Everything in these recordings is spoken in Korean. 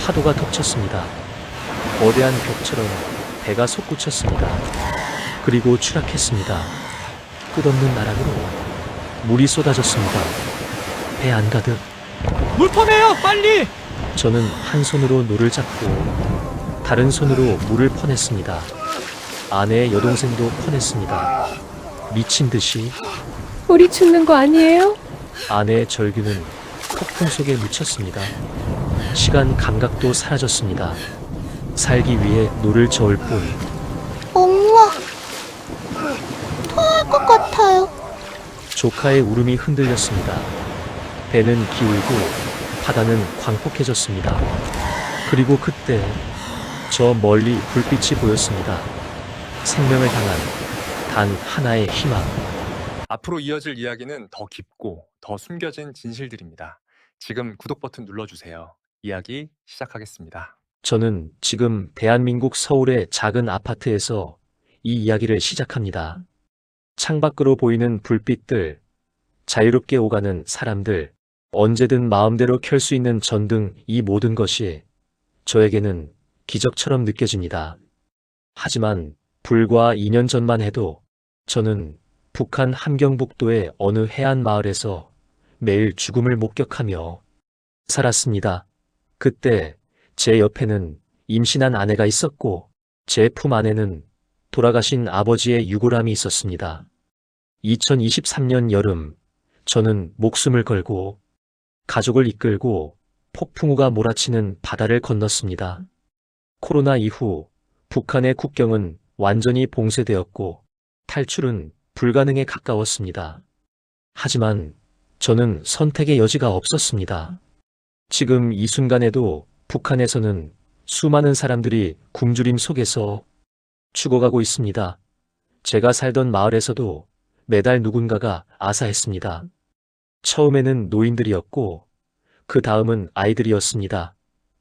파도가 덮쳤습니다. 거대한 벽처럼 배가 솟구쳤습니다. 그리고 추락했습니다. 끝없는 나락으로 물이 쏟아졌습니다. 배 안가득. 물 퍼내요, 빨리! 저는 한 손으로 노를 잡고 다른 손으로 물을 퍼냈습니다. 아내의 여동생도 퍼냈습니다. 미친 듯이 우리 죽는 거 아니에요? 아내의 절규는 폭풍 속에 묻혔습니다. 시간 감각도 사라졌습니다. 살기 위해 노를 저을 뿐. 엄마, 토할 것 같아요. 조카의 울음이 흔들렸습니다. 배는 기울고 바다는 광폭해졌습니다. 그리고 그때 저 멀리 불빛이 보였습니다. 생명을 향한 단 하나의 희망. 앞으로 이어질 이야기는 더 깊고 더 숨겨진 진실들입니다. 지금 구독 버튼 눌러주세요. 이야기 시작하겠습니다. 저는 지금 대한민국 서울의 작은 아파트에서 이 이야기를 시작합니다. 창밖으로 보이는 불빛들, 자유롭게 오가는 사람들, 언제든 마음대로 켤 수 있는 전등, 이 모든 것이 저에게는 기적처럼 느껴집니다. 하지만 불과 2년 전만 해도 저는 북한 함경북도의 어느 해안 마을에서 매일 죽음을 목격하며 살았습니다. 그때 제 옆에는 임신한 아내가 있었고 제 품 안에는 돌아가신 아버지의 유골함이 있었습니다. 2023년 여름, 저는 목숨을 걸고 가족을 이끌고 폭풍우가 몰아치는 바다를 건넜습니다. 코로나 이후 북한의 국경은 완전히 봉쇄되었고 탈출은 불가능에 가까웠습니다. 하지만 저는 선택의 여지가 없었습니다. 지금 이 순간에도 북한에서는 수많은 사람들이 굶주림 속에서 죽어가고 있습니다. 제가 살던 마을에서도 매달 누군가가 아사했습니다. 처음에는 노인들이었고 그 다음은 아이들이었습니다.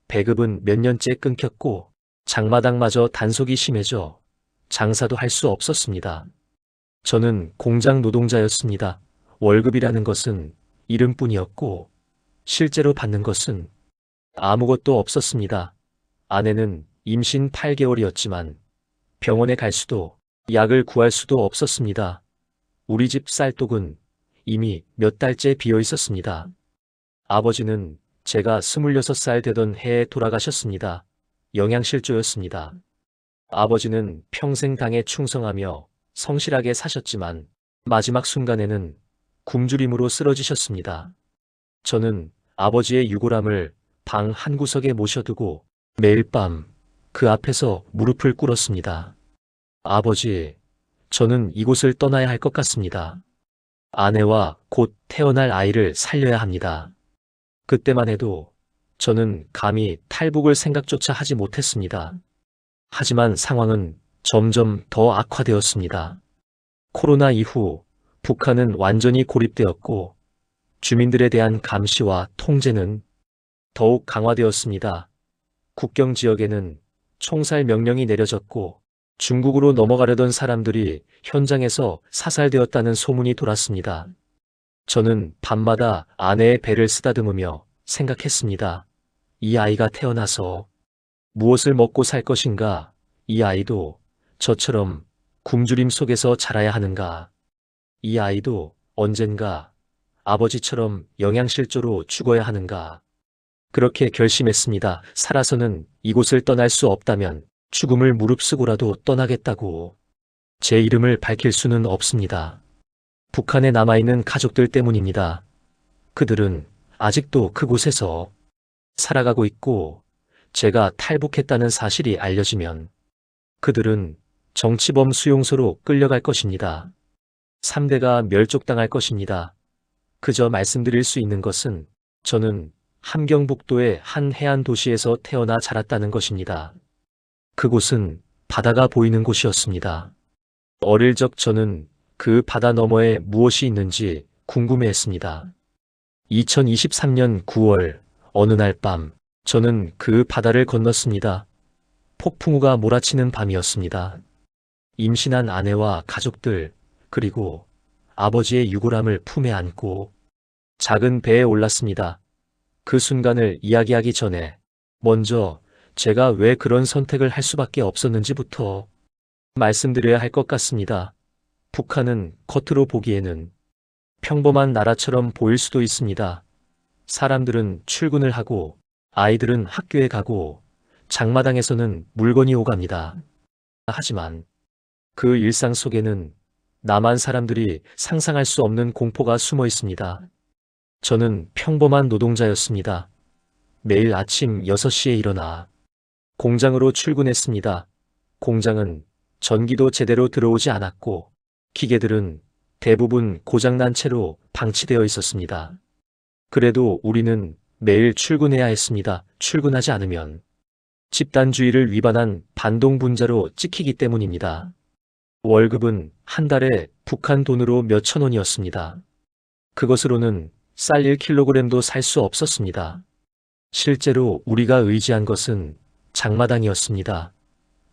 배급은 몇 년째 끊겼고 장마당마저 단속이 심해져 장사도 할 수 없었습니다. 저는 공장 노동자였습니다. 월급이라는 것은 이름뿐이었고 실제로 받는 것은 아무것도 없었습니다. 아내는 임신 8개월이었지만 병원에 갈 수도 약을 구할 수도 없었습니다. 우리 집 쌀독은 이미 몇 달째 비어 있었습니다. 아버지는 제가 26살 되던 해에 돌아가셨습니다. 영양실조였습니다. 아버지는 평생 당에 충성하며 성실하게 사셨지만 마지막 순간에는 굶주림으로 쓰러지셨습니다. 저는 아버지의 유골함을 방 한구석에 모셔두고 매일 밤 그 앞에서 무릎을 꿇었습니다. 아버지, 저는 이곳을 떠나야 할 것 같습니다. 아내와 곧 태어날 아이를 살려야 합니다. 그때만 해도 저는 감히 탈북을 생각조차 하지 못했습니다. 하지만 상황은 점점 더 악화되었습니다. 코로나 이후 북한은 완전히 고립되었고 주민들에 대한 감시와 통제는 더욱 강화되었습니다. 국경 지역에는 총살 명령이 내려졌고 중국으로 넘어가려던 사람들이 현장에서 사살되었다는 소문이 돌았습니다. 저는 밤마다 아내의 배를 쓰다듬으며 생각했습니다. 이 아이가 태어나서 무엇을 먹고 살 것인가? 이 아이도 저처럼 굶주림 속에서 자라야 하는가? 이 아이도 언젠가 아버지처럼 영양실조로 죽어야 하는가? 그렇게 결심했습니다. 살아서는 이곳을 떠날 수 없다면 죽음을 무릅쓰고라도 떠나겠다고. 제 이름을 밝힐 수는 없습니다. 북한에 남아있는 가족들 때문입니다. 그들은 아직도 그곳에서 살아가고 있고 제가 탈북했다는 사실이 알려지면 그들은 정치범 수용소로 끌려갈 것입니다. 3대가 멸족당할 것입니다. 그저 말씀드릴 수 있는 것은 저는 함경북도의 한 해안 도시에서 태어나 자랐다는 것입니다. 그곳은 바다가 보이는 곳이었습니다. 어릴 적 저는 그 바다 너머에 무엇이 있는지 궁금해했습니다. 2023년 9월 어느 날 밤 저는 그 바다를 건넜습니다. 폭풍우가 몰아치는 밤이었습니다. 임신한 아내와 가족들 그리고 아버지의 유골함을 품에 안고 작은 배에 올랐습니다. 그 순간을 이야기하기 전에 먼저 제가 왜 그런 선택을 할 수밖에 없었는지부터 말씀드려야 할 것 같습니다. 북한은 겉으로 보기에는 평범한 나라처럼 보일 수도 있습니다. 사람들은 출근을 하고 아이들은 학교에 가고 장마당에서는 물건이 오갑니다. 하지만 그 일상 속에는 남한 사람들이 상상할 수 없는 공포가 숨어 있습니다. 저는 평범한 노동자였습니다. 매일 아침 6시에 일어나 공장으로 출근했습니다. 공장은 전기도 제대로 들어오지 않았고 기계들은 대부분 고장난 채로 방치되어 있었습니다. 그래도 우리는 매일 출근해야 했습니다. 출근하지 않으면 집단주의를 위반한 반동분자로 찍히기 때문입니다. 월급은 한 달에 북한 돈으로 몇천 원이었습니다. 그것으로는 쌀 1kg도 살 수 없었습니다. 실제로 우리가 의지한 것은 장마당이었습니다.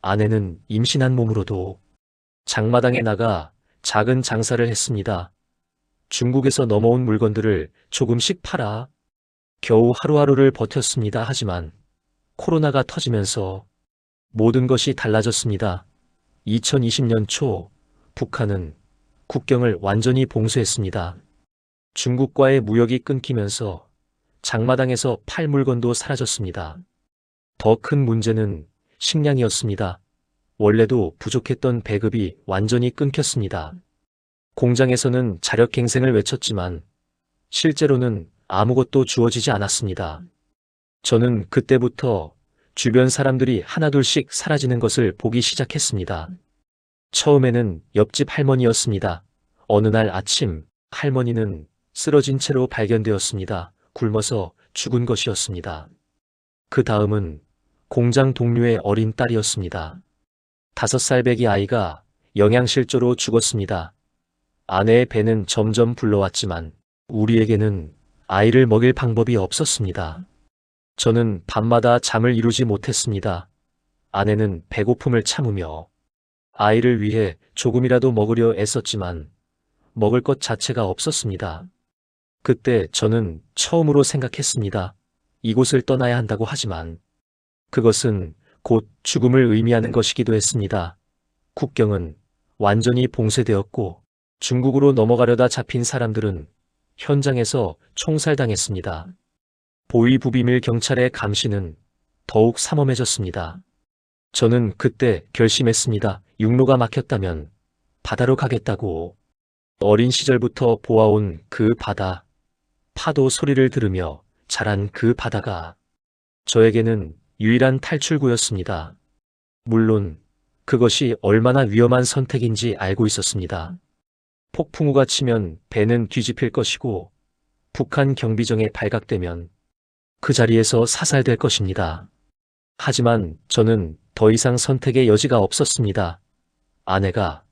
아내는 임신한 몸으로도 장마당에 나가 작은 장사를 했습니다. 중국에서 넘어온 물건들을 조금씩 팔아 겨우 하루하루를 버텼습니다. 하지만 코로나가 터지면서 모든 것이 달라졌습니다. 2020년 초 북한은 국경을 완전히 봉쇄했습니다. 중국과의 무역이 끊기면서 장마당에서 팔 물건도 사라졌습니다. 더 큰 문제는 식량이었습니다. 원래도 부족했던 배급이 완전히 끊겼습니다. 공장에서는 자력갱생을 외쳤지만 실제로는 아무것도 주어지지 않았습니다. 저는 그때부터 주변 사람들이 하나둘씩 사라지는 것을 보기 시작했습니다. 처음에는 옆집 할머니였습니다. 어느 날 아침 할머니는 쓰러진 채로 발견되었습니다. 굶어서 죽은 것이었습니다. 그 다음은 공장 동료의 어린 딸이었습니다. 5살 배기 아이가 영양실조로 죽었습니다. 아내의 배는 점점 불러왔지만 우리에게는 아이를 먹일 방법이 없었습니다. 저는 밤마다 잠을 이루지 못했습니다. 아내는 배고픔을 참으며 아이를 위해 조금이라도 먹으려 애썼지만 먹을 것 자체가 없었습니다. 그때 저는 처음으로 생각했습니다. 이곳을 떠나야 한다고 하지만 그것은 곧 죽음을 의미하는 것이기도 했습니다. 국경은 완전히 봉쇄되었고 중국으로 넘어가려다 잡힌 사람들은 현장에서 총살당했습니다. 보이부비밀 경찰의 감시는 더욱 삼엄해졌습니다. 저는 그때 결심했습니다. 육로가 막혔다면 바다로 가겠다고. 어린 시절부터 보아온 그 바다, 파도 소리를 들으며 자란 그 바다가 저에게는 유일한 탈출구였습니다. 물론 그것이 얼마나 위험한 선택인지 알고 있었습니다. 폭풍우가 치면 배는 뒤집힐 것이고 북한 경비정에 발각되면 그 자리에서 사살될 것입니다. 하지만 저는 더 이상 선택의 여지가 없었습니다. 아내가,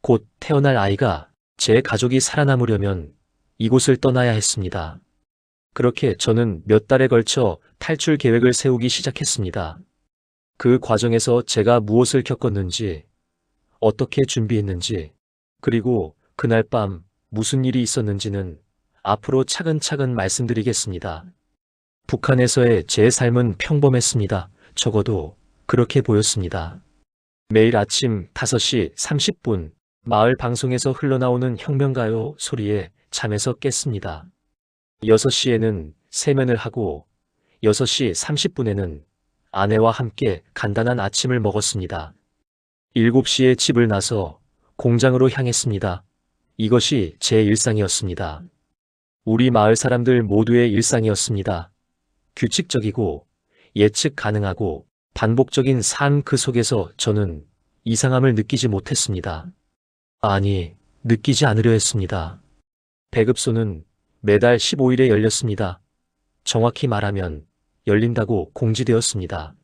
곧 태어날 아이가, 제 가족이 살아남으려면 이곳을 떠나야 했습니다. 그렇게 저는 몇 달에 걸쳐 탈출 계획을 세우기 시작했습니다. 그 과정에서 제가 무엇을 겪었는지, 어떻게 준비했는지, 그리고 그날 밤 무슨 일이 있었는지는 앞으로 차근차근 말씀드리겠습니다. 북한에서의 제 삶은 평범했습니다. 적어도 그렇게 보였습니다. 매일 아침 5시 30분 마을 방송에서 흘러나오는 혁명가요 소리에 잠에서 깼습니다. 6시에는 세면을 하고 6시 30분에는 아내와 함께 간단한 아침을 먹었습니다. 7시에 집을 나서 공장으로 향했습니다. 이것이 제 일상이었습니다. 우리 마을 사람들 모두의 일상이었습니다. 규칙적이고 예측 가능하고 반복적인 삶 그 속에서 저는 이상함을 느끼지 못했습니다. 아니, 느끼지 않으려 했습니다. 배급소는 매달 15일에 열렸습니다. 정확히 말하면 열린다고 공지되었습니다.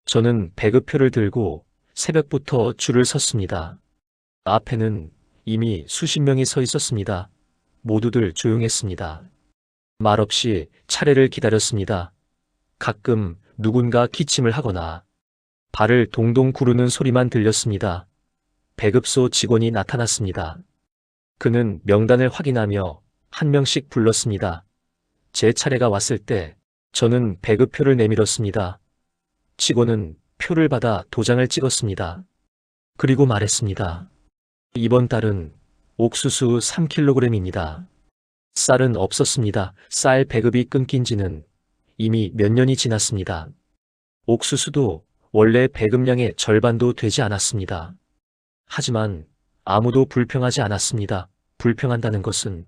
저는 배급표를 들고 새벽부터 줄을 섰습니다. 앞에는 이미 수십 명이 서 있었습니다. 모두들 조용했습니다. 말없이 차례를 기다렸습니다. 가끔 누군가 기침을 하거나 발을 동동 구르는 소리만 들렸습니다. 배급소 직원이 나타났습니다. 그는 명단을 확인하며 한 명씩 불렀습니다. 제 차례가 왔을 때 저는 배급표를 내밀었습니다. 직원은 표를 받아 도장을 찍었습니다. 그리고 말했습니다. 이번 달은 옥수수 3kg입니다. 쌀은 없었습니다. 쌀 배급이 끊긴 지는 이미 몇 년이 지났습니다. 옥수수도 원래 배급량의 절반도 되지 않았습니다. 하지만 아무도 불평하지 않았습니다. 불평한다는 것은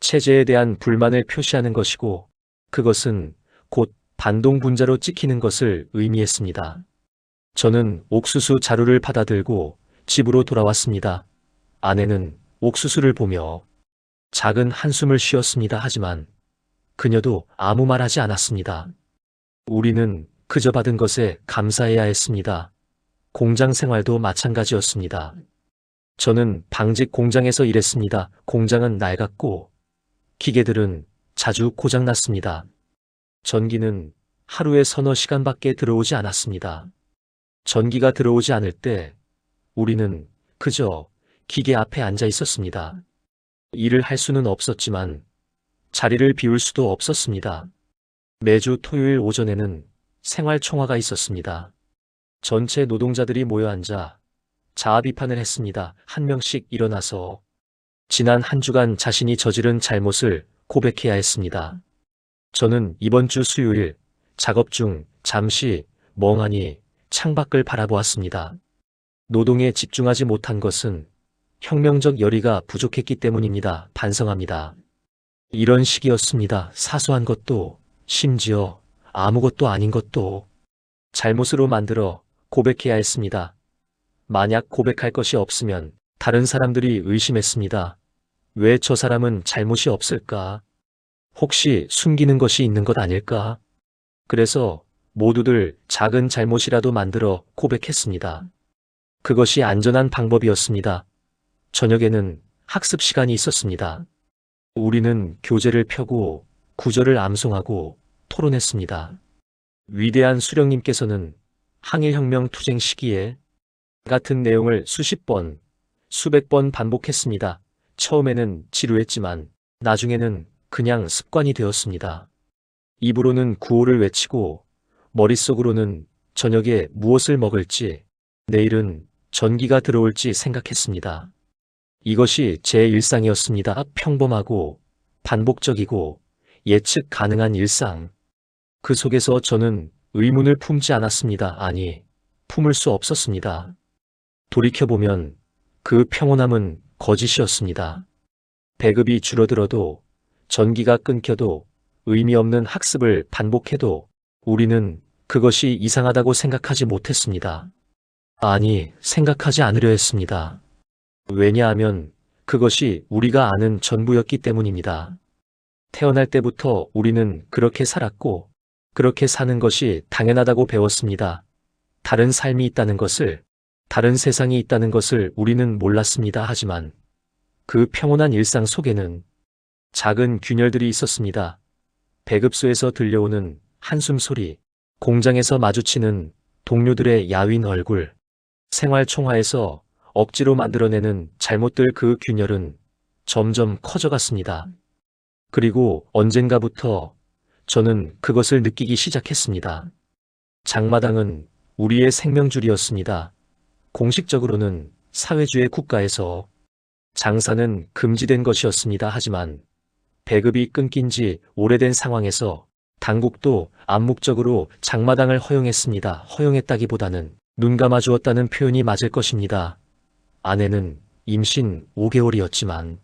체제에 대한 불만을 표시하는 것이고 그것은 곧 반동분자로 찍히는 것을 의미했습니다. 저는 옥수수 자루를 받아들고 집으로 돌아왔습니다. 아내는 옥수수를 보며 작은 한숨을 쉬었습니다. 하지만 그녀도 아무 말 하지 않았습니다. 우리는 그저 받은 것에 감사해야 했습니다. 공장 생활도 마찬가지였습니다. 저는 방직 공장에서 일했습니다. 공장은 낡았고 기계들은 자주 고장났습니다. 전기는 하루에 서너 시간밖에 들어오지 않았습니다. 전기가 들어오지 않을 때 우리는 그저 기계 앞에 앉아 있었습니다. 일을 할 수는 없었지만 자리를 비울 수도 없었습니다. 매주 토요일 오전에는 생활총화가 있었습니다. 전체 노동자들이 모여 앉아 자아 비판을 했습니다. 한 명씩 일어나서 지난 한 주간 자신이 저지른 잘못을 고백해야 했습니다. 저는 이번 주 수요일 작업 중 잠시 멍하니 창밖을 바라보았습니다. 노동에 집중하지 못한 것은 혁명적 열의가 부족했기 때문입니다. 반성합니다. 이런 식이었습니다. 사소한 것도 심지어 아무것도 아닌 것도 잘못으로 만들어 고백해야 했습니다. 만약 고백할 것이 없으면 다른 사람들이 의심했습니다. 왜 저 사람은 잘못이 없을까? 혹시 숨기는 것이 있는 것 아닐까? 그래서 모두들 작은 잘못이라도 만들어 고백했습니다. 그것이 안전한 방법이었습니다. 저녁에는 학습 시간이 있었습니다. 우리는 교재를 펴고 구절을 암송하고 토론했습니다. 위대한 수령님께서는 항일혁명 투쟁 시기에 같은 내용을 수십 번, 수백 번 반복했습니다. 처음에는 지루했지만 나중에는 그냥 습관이 되었습니다. 입으로는 구호를 외치고 머릿속으로는 저녁에 무엇을 먹을지, 내일은 전기가 들어올지 생각했습니다. 이것이 제 일상이었습니다. 평범하고 반복적이고 예측 가능한 일상. 그 속에서 저는 의문을 품지 않았습니다. 아니, 품을 수 없었습니다. 돌이켜보면 그 평온함은 거짓이었습니다. 배급이 줄어들어도 전기가 끊겨도 의미 없는 학습을 반복해도 우리는 그것이 이상하다고 생각하지 못했습니다. 아니, 생각하지 않으려 했습니다. 왜냐하면 그것이 우리가 아는 전부였기 때문입니다. 태어날 때부터 우리는 그렇게 살았고 그렇게 사는 것이 당연하다고 배웠습니다. 다른 삶이 있다는 것을, 다른 세상이 있다는 것을 우리는 몰랐습니다. 하지만 그 평온한 일상 속에는 작은 균열들이 있었습니다. 배급소에서 들려오는 한숨 소리, 공장에서 마주치는 동료들의 야윈 얼굴, 생활총화에서 억지로 만들어내는 잘못들. 그 균열은 점점 커져갔습니다. 그리고 언젠가부터 저는 그것을 느끼기 시작했습니다. 장마당은 우리의 생명줄이었습니다. 공식적으로는 사회주의 국가에서 장사는 금지된 것이었습니다. 하지만 배급이 끊긴 지 오래된 상황에서 당국도 암묵적으로 장마당을 허용했습니다. 허용했다기보다는 눈 감아주었다는 표현이 맞을 것입니다. 아내는 임신 5개월이었지만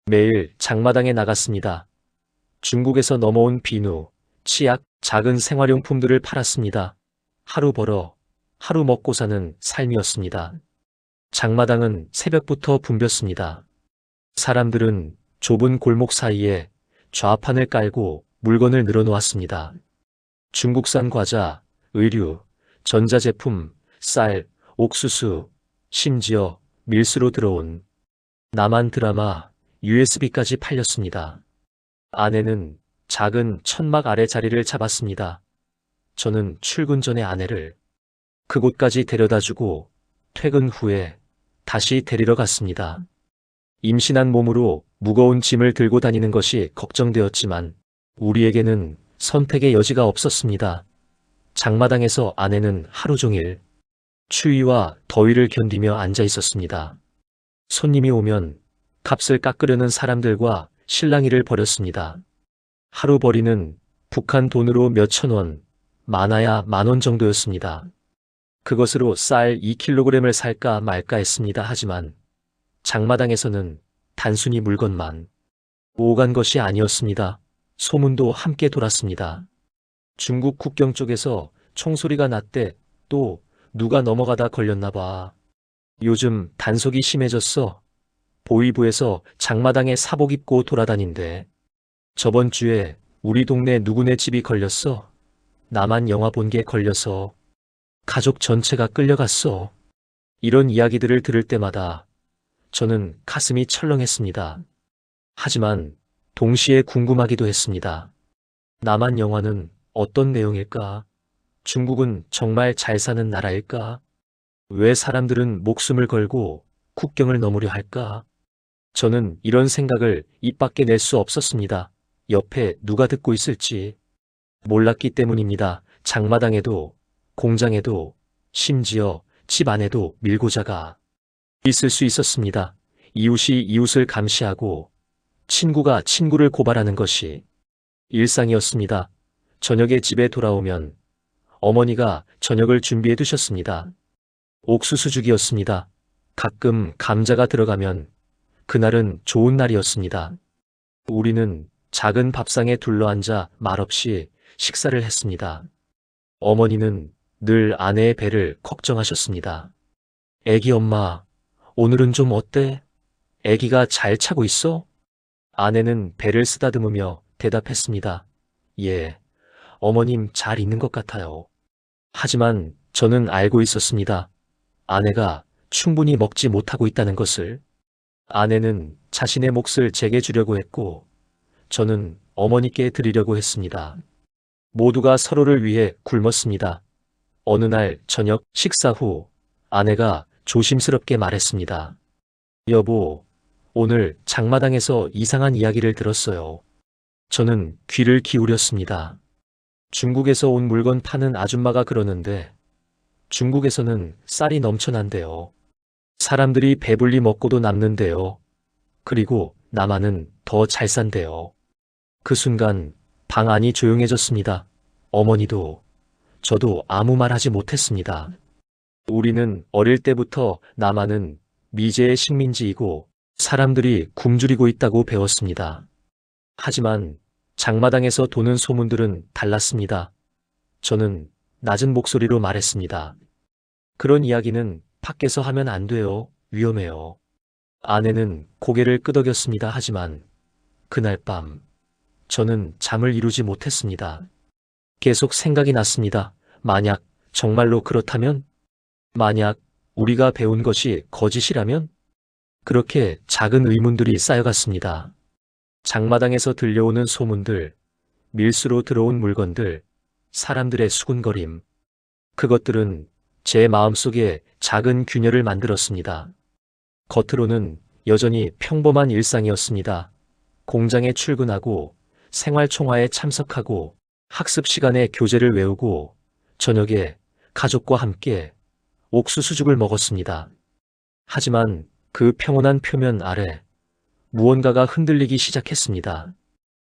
매일 장마당에 나갔습니다. 중국에서 넘어온 비누, 치약, 작은 생활용품들을 팔았습니다. 하루 벌어 하루 먹고 사는 삶이었습니다. 장마당은 새벽부터 붐볐습니다. 사람들은 좁은 골목 사이에 좌판을 깔고 물건을 늘어놓았습니다. 중국산 과자, 의류, 전자제품, 쌀, 옥수수, 심지어 밀수로 들어온 남한 드라마, USB까지 팔렸습니다. 아내는 작은 천막 아래 자리를 잡았습니다. 저는 출근 전에 아내를 그곳까지 데려다주고 퇴근 후에 다시 데리러 갔습니다. 임신한 몸으로 무거운 짐을 들고 다니는 것이 걱정되었지만 우리에게는 선택의 여지가 없었습니다. 장마당에서 아내는 하루 종일 추위와 더위를 견디며 앉아 있었습니다. 손님이 오면 값을 깎으려는 사람들과 실랑이를 벌였습니다. 하루 벌이는 북한 돈으로 몇천 원, 많아야 10,000원 정도였습니다. 그것으로 쌀 2kg을 살까 말까 했습니다. 하지만 장마당에서는 단순히 물건만 오간 것이 아니었습니다. 소문도 함께 돌았습니다. 중국 국경 쪽에서 총소리가 났대. 또 누가 넘어가다 걸렸나 봐. 요즘 단속이 심해졌어. 보위부에서 장마당에 사복 입고 돌아다닌대. 저번 주에 우리 동네 누구네 집이 걸렸어. 나만 영화 본 게 걸려서 가족 전체가 끌려갔어. 이런 이야기들을 들을 때마다 저는 가슴이 철렁했습니다. 하지만 동시에 궁금하기도 했습니다. 남한 영화는 어떤 내용일까? 중국은 정말 잘 사는 나라일까? 왜 사람들은 목숨을 걸고 국경을 넘으려 할까? 저는 이런 생각을 입 밖에 낼 수 없었습니다. 옆에 누가 듣고 있을지 몰랐기 때문입니다. 장마당에도, 공장에도, 심지어 집 안에도 밀고자가 있을 수 있었습니다. 이웃이 이웃을 감시하고 친구가 친구를 고발하는 것이 일상이었습니다. 저녁에 집에 돌아오면 어머니가 저녁을 준비해 두셨습니다. 옥수수죽이었습니다. 가끔 감자가 들어가면 그날은 좋은 날이었습니다. 우리는 작은 밥상에 둘러앉아 말없이 식사를 했습니다. 어머니는 늘 아내의 배를 걱정하셨습니다. 애기 엄마, 오늘은 좀 어때? 애기가 잘 차고 있어? 아내는 배를 쓰다듬으며 대답했습니다. 예, 어머님 잘 있는 것 같아요. 하지만 저는 알고 있었습니다. 아내가 충분히 먹지 못하고 있다는 것을. 아내는 자신의 몫을 제게 주려고 했고 저는 어머니께 드리려고 했습니다. 모두가 서로를 위해 굶었습니다. 어느 날 저녁 식사 후 아내가 조심스럽게 말했습니다. 여보, 오늘 장마당에서 이상한 이야기를 들었어요. 저는 귀를 기울였습니다. 중국에서 온 물건 파는 아줌마가 그러는데 중국에서는 쌀이 넘쳐난대요. 사람들이 배불리 먹고도 남는데요. 그리고 남한은 더 잘 산대요. 그 순간 방 안이 조용해졌습니다. 어머니도 저도 아무 말 하지 못했습니다. 우리는 어릴 때부터 남한은 미제의 식민지이고 사람들이 굶주리고 있다고 배웠습니다. 하지만 장마당에서 도는 소문들은 달랐습니다. 저는 낮은 목소리로 말했습니다. 그런 이야기는 밖에서 하면 안 돼요. 위험해요. 아내는 고개를 끄덕였습니다. 하지만 그날 밤 저는 잠을 이루지 못했습니다. 계속 생각이 났습니다. 만약 정말로 그렇다면? 만약 우리가 배운 것이 거짓이라면? 그렇게 작은 의문들이 쌓여갔습니다. 장마당에서 들려오는 소문들, 밀수로 들어온 물건들, 사람들의 수군거림. 그것들은 제 마음속에 작은 균열을 만들었습니다. 겉으로는 여전히 평범한 일상이었습니다. 공장에 출근하고 생활총화에 참석하고 학습 시간에 교재를 외우고 저녁에 가족과 함께 옥수수죽을 먹었습니다. 하지만 그 평온한 표면 아래 무언가가 흔들리기 시작했습니다.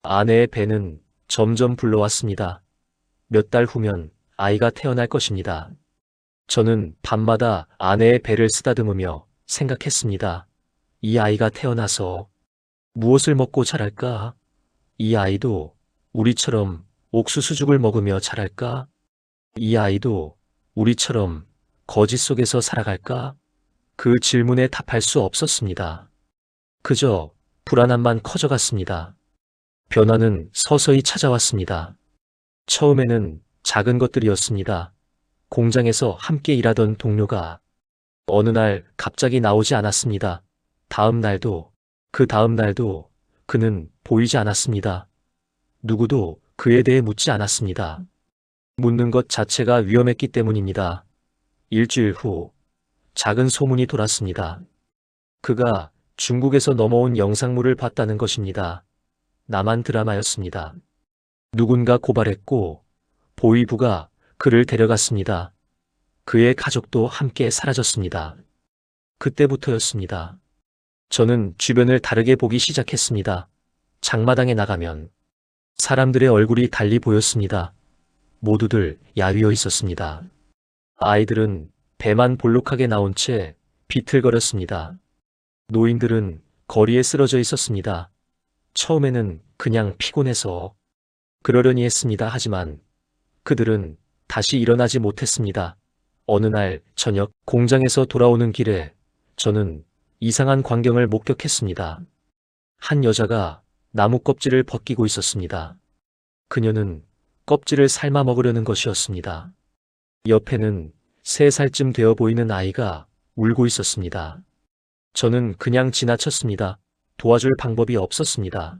아내의 배는 점점 불러왔습니다. 몇 달 후면 아이가 태어날 것입니다. 저는 밤마다 아내의 배를 쓰다듬으며 생각했습니다. 이 아이가 태어나서 무엇을 먹고 자랄까? 이 아이도 우리처럼 옥수수죽을 먹으며 자랄까? 이 아이도 우리처럼 거짓 속에서 살아갈까? 그 질문에 답할 수 없었습니다. 그저 불안함만 커져갔습니다. 변화는 서서히 찾아왔습니다. 처음에는 작은 것들이었습니다. 공장에서 함께 일하던 동료가 어느 날 갑자기 나오지 않았습니다. 다음 날도, 그 다음 날도 그는 보이지 않았습니다. 누구도 그에 대해 묻지 않았습니다. 묻는 것 자체가 위험했기 때문입니다. 일주일 후 작은 소문이 돌았습니다. 그가 중국에서 넘어온 영상물을 봤다는 것입니다. 남한 드라마였습니다. 누군가 고발했고 보위부가 그를 데려갔습니다. 그의 가족도 함께 사라졌습니다. 그때부터였습니다. 저는 주변을 다르게 보기 시작했습니다. 장마당에 나가면 사람들의 얼굴이 달리 보였습니다. 모두들 야위어 있었습니다. 아이들은 배만 볼록하게 나온 채 비틀거렸습니다. 노인들은 거리에 쓰러져 있었습니다. 처음에는 그냥 피곤해서 그러려니 했습니다. 하지만 그들은 다시 일어나지 못했습니다. 어느 날 저녁 공장에서 돌아오는 길에 저는 이상한 광경을 목격했습니다. 한 여자가 나무 껍질을 벗기고 있었습니다. 그녀는 껍질을 삶아 먹으려는 것이었습니다. 옆에는 3살쯤 되어 보이는 아이가 울고 있었습니다. 저는 그냥 지나쳤습니다. 도와줄 방법이 없었습니다.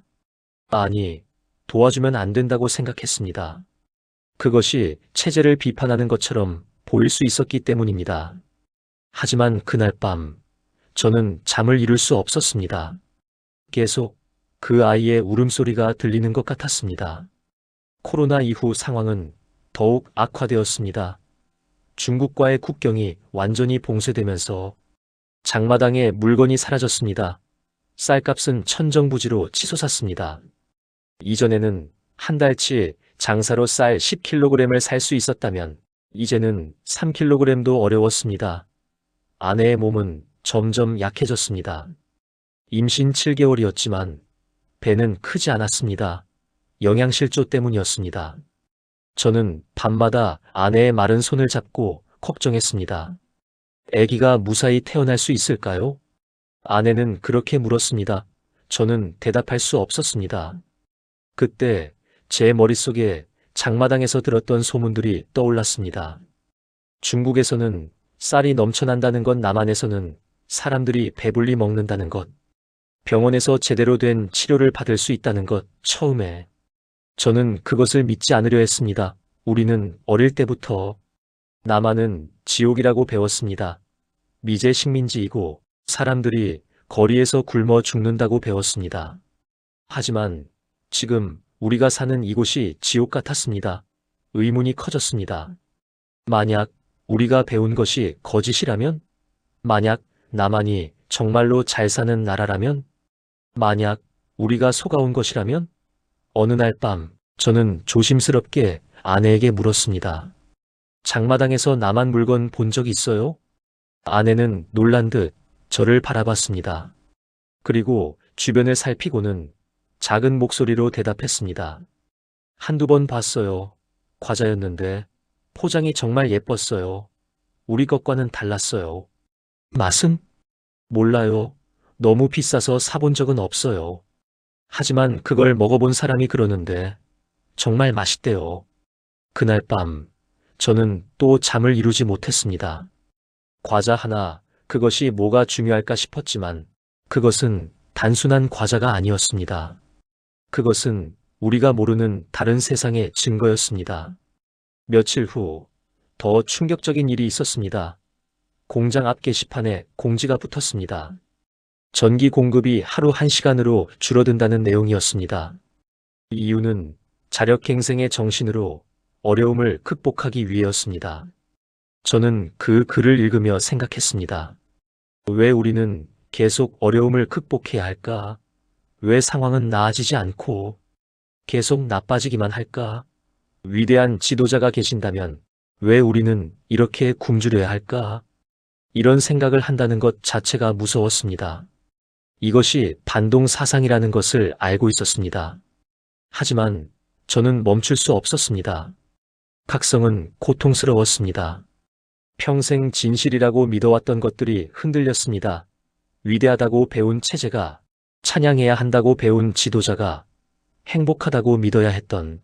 아니, 도와주면 안 된다고 생각했습니다. 그것이 체제를 비판하는 것처럼 보일 수 있었기 때문입니다. 하지만 그날 밤, 저는 잠을 이룰 수 없었습니다. 계속 그 아이의 울음소리가 들리는 것 같았습니다. 코로나 이후 상황은 더욱 악화되었습니다. 중국과의 국경이 완전히 봉쇄되면서 장마당에 물건이 사라졌습니다. 쌀값은 천정부지로 치솟았습니다. 이전에는 한 달치 장사로 쌀 10kg을 살 수 있었다면 이제는 3kg도 어려웠습니다. 아내의 몸은 점점 약해졌습니다. 임신 7개월이었지만 배는 크지 않았습니다. 영양실조 때문이었습니다. 저는 밤마다 아내의 마른 손을 잡고 걱정했습니다. 아기가 무사히 태어날 수 있을까요? 아내는 그렇게 물었습니다. 저는 대답할 수 없었습니다. 그때 제 머릿속에 장마당에서 들었던 소문들이 떠올랐습니다. 중국에서는 쌀이 넘쳐난다는 것, 남한에서는 사람들이 배불리 먹는다는 것, 병원에서 제대로 된 치료를 받을 수 있다는 것. 처음에 저는 그것을 믿지 않으려 했습니다. 우리는 어릴 때부터 남한은 지옥이라고 배웠습니다. 미제 식민지이고 사람들이 거리에서 굶어 죽는다고 배웠습니다. 하지만 지금 우리가 사는 이곳이 지옥 같았습니다. 의문이 커졌습니다. 만약 우리가 배운 것이 거짓이라면? 만약 남한이 정말로 잘 사는 나라라면? 만약 우리가 속아온 것이라면? 어느 날 밤, 저는 조심스럽게 아내에게 물었습니다. 장마당에서 남한 물건 본 적 있어요? 아내는 놀란 듯 저를 바라봤습니다. 그리고 주변을 살피고는 작은 목소리로 대답했습니다. 한두 번 봤어요. 과자였는데 포장이 정말 예뻤어요. 우리 것과는 달랐어요. 맛은? 몰라요. 너무 비싸서 사본 적은 없어요. 하지만 그걸 먹어본 사람이 그러는데 정말 맛있대요. 그날 밤 저는 또 잠을 이루지 못했습니다. 과자 하나, 그것이 뭐가 중요할까 싶었지만 그것은 단순한 과자가 아니었습니다. 그것은 우리가 모르는 다른 세상의 증거였습니다. 며칠 후 더 충격적인 일이 있었습니다. 공장 앞 게시판에 공지가 붙었습니다. 전기 공급이 하루 1시간으로 줄어든다는 내용이었습니다. 이유는 자력갱생의 정신으로 어려움을 극복하기 위해였습니다. 저는 그 글을 읽으며 생각했습니다. 왜 우리는 계속 어려움을 극복해야 할까? 왜 상황은 나아지지 않고 계속 나빠지기만 할까? 위대한 지도자가 계신다면 왜 우리는 이렇게 굶주려야 할까? 이런 생각을 한다는 것 자체가 무서웠습니다. 이것이 반동 사상이라는 것을 알고 있었습니다. 하지만 저는 멈출 수 없었습니다. 각성은 고통스러웠습니다. 평생 진실이라고 믿어왔던 것들이 흔들렸습니다. 위대하다고 배운 체제가, 찬양해야 한다고 배운 지도자가, 행복하다고 믿어야 했던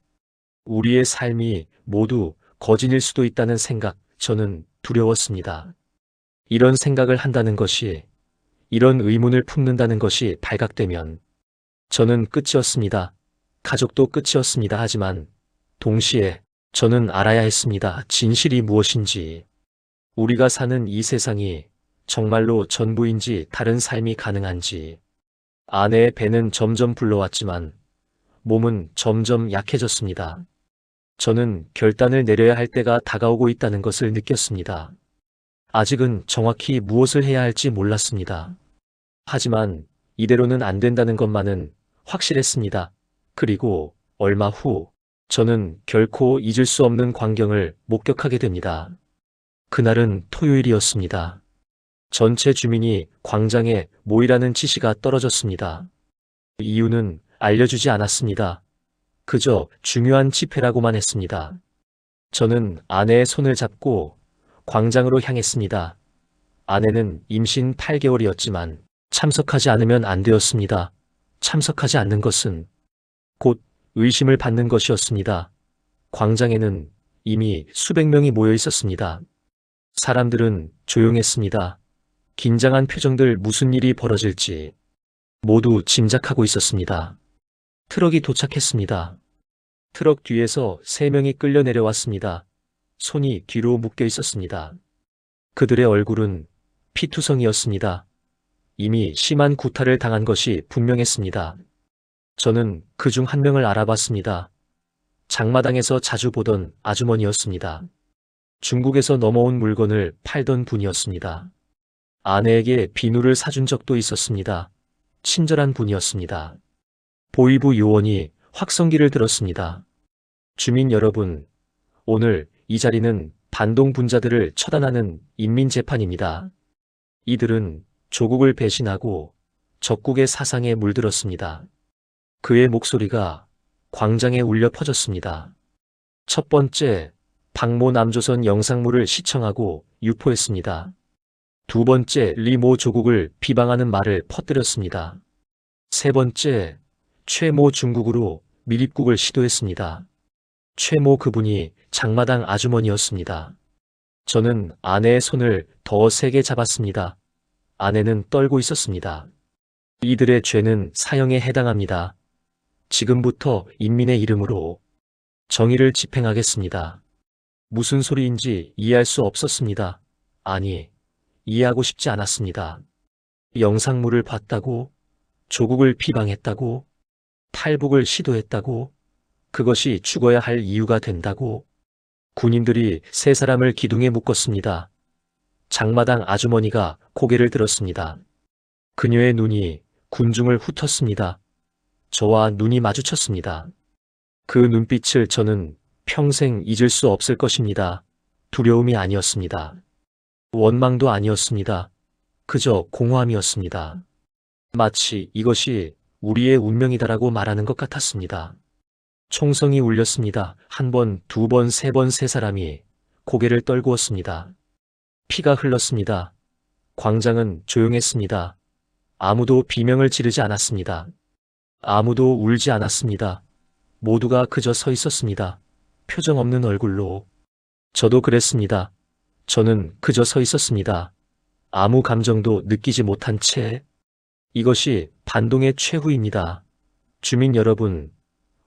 우리의 삶이 모두 거짓일 수도 있다는 생각, 저는 두려웠습니다. 이런 생각을 한다는 것이, 이런 의문을 품는다는 것이 발각되면 저는 끝이었습니다. 가족도 끝이었습니다. 하지만 동시에 저는 알아야 했습니다. 진실이 무엇인지, 우리가 사는 이 세상이 정말로 전부인지 다른 삶이 가능한지. 아내의 배는 점점 불러왔지만 몸은 점점 약해졌습니다. 저는 결단을 내려야 할 때가 다가오고 있다는 것을 느꼈습니다. 아직은 정확히 무엇을 해야 할지 몰랐습니다. 하지만 이대로는 안 된다는 것만은 확실했습니다. 그리고 얼마 후 저는 결코 잊을 수 없는 광경을 목격하게 됩니다. 그날은 토요일이었습니다. 전체 주민이 광장에 모이라는 지시가 떨어졌습니다. 이유는 알려주지 않았습니다. 그저 중요한 집회라고만 했습니다. 저는 아내의 손을 잡고 광장으로 향했습니다. 아내는 임신 8개월이었지만 참석하지 않으면 안 되었습니다. 참석하지 않는 것은 곧 의심을 받는 것이었습니다. 광장에는 이미 수백 명이 모여 있었습니다. 사람들은 조용했습니다. 긴장한 표정들, 무슨 일이 벌어질지 모두 짐작하고 있었습니다. 트럭이 도착했습니다. 트럭 뒤에서 3명이 끌려 내려왔습니다. 손이 뒤로 묶여 있었습니다. 그들의 얼굴은 피투성이었습니다. 이미 심한 구타를 당한 것이 분명했습니다. 저는 그 중 한 명을 알아봤습니다. 장마당에서 자주 보던 아주머니였습니다. 중국에서 넘어온 물건을 팔던 분이었습니다. 아내에게 비누를 사준 적도 있었습니다. 친절한 분이었습니다. 보이부 요원이 확성기를 들었습니다. 주민 여러분, 오늘 이 자리는 반동 분자들을 처단하는 인민재판입니다. 이들은 조국을 배신하고 적국의 사상에 물들었습니다. 그의 목소리가 광장에 울려 퍼졌습니다. 첫 번째, 박모 남조선 영상물을 시청하고 유포했습니다. 두 번째, 리모 조국을 비방하는 말을 퍼뜨렸습니다. 세 번째, 최모 중국으로 밀입국을 시도했습니다. 최모 그분이 장마당 아주머니였습니다. 저는 아내의 손을 더 세게 잡았습니다. 아내는 떨고 있었습니다. 이들의 죄는 사형에 해당합니다. 지금부터 인민의 이름으로 정의를 집행하겠습니다. 무슨 소리인지 이해할 수 없었습니다. 아니, 이해하고 싶지 않았습니다. 영상물을 봤다고, 조국을 비방했다고, 탈북을 시도했다고, 그것이 죽어야 할 이유가 된다고. 군인들이 3사람을 기둥에 묶었습니다. 장마당 아주머니가 고개를 들었습니다. 그녀의 눈이 군중을 훑었습니다. 저와 눈이 마주쳤습니다. 그 눈빛을 저는 평생 잊을 수 없을 것입니다. 두려움이 아니었습니다. 원망도 아니었습니다. 그저 공허함이었습니다. 마치 이것이 우리의 운명이다라고 말하는 것 같았습니다. 총성이 울렸습니다. 1번, 2번, 3번, 3사람이 고개를 떨구었습니다. 피가 흘렀습니다. 광장은 조용했습니다. 아무도 비명을 지르지 않았습니다. 아무도 울지 않았습니다. 모두가 그저 서 있었습니다. 표정 없는 얼굴로. 저도 그랬습니다. 저는 그저 서 있었습니다. 아무 감정도 느끼지 못한 채. 이것이 반동의 최후입니다. 주민 여러분,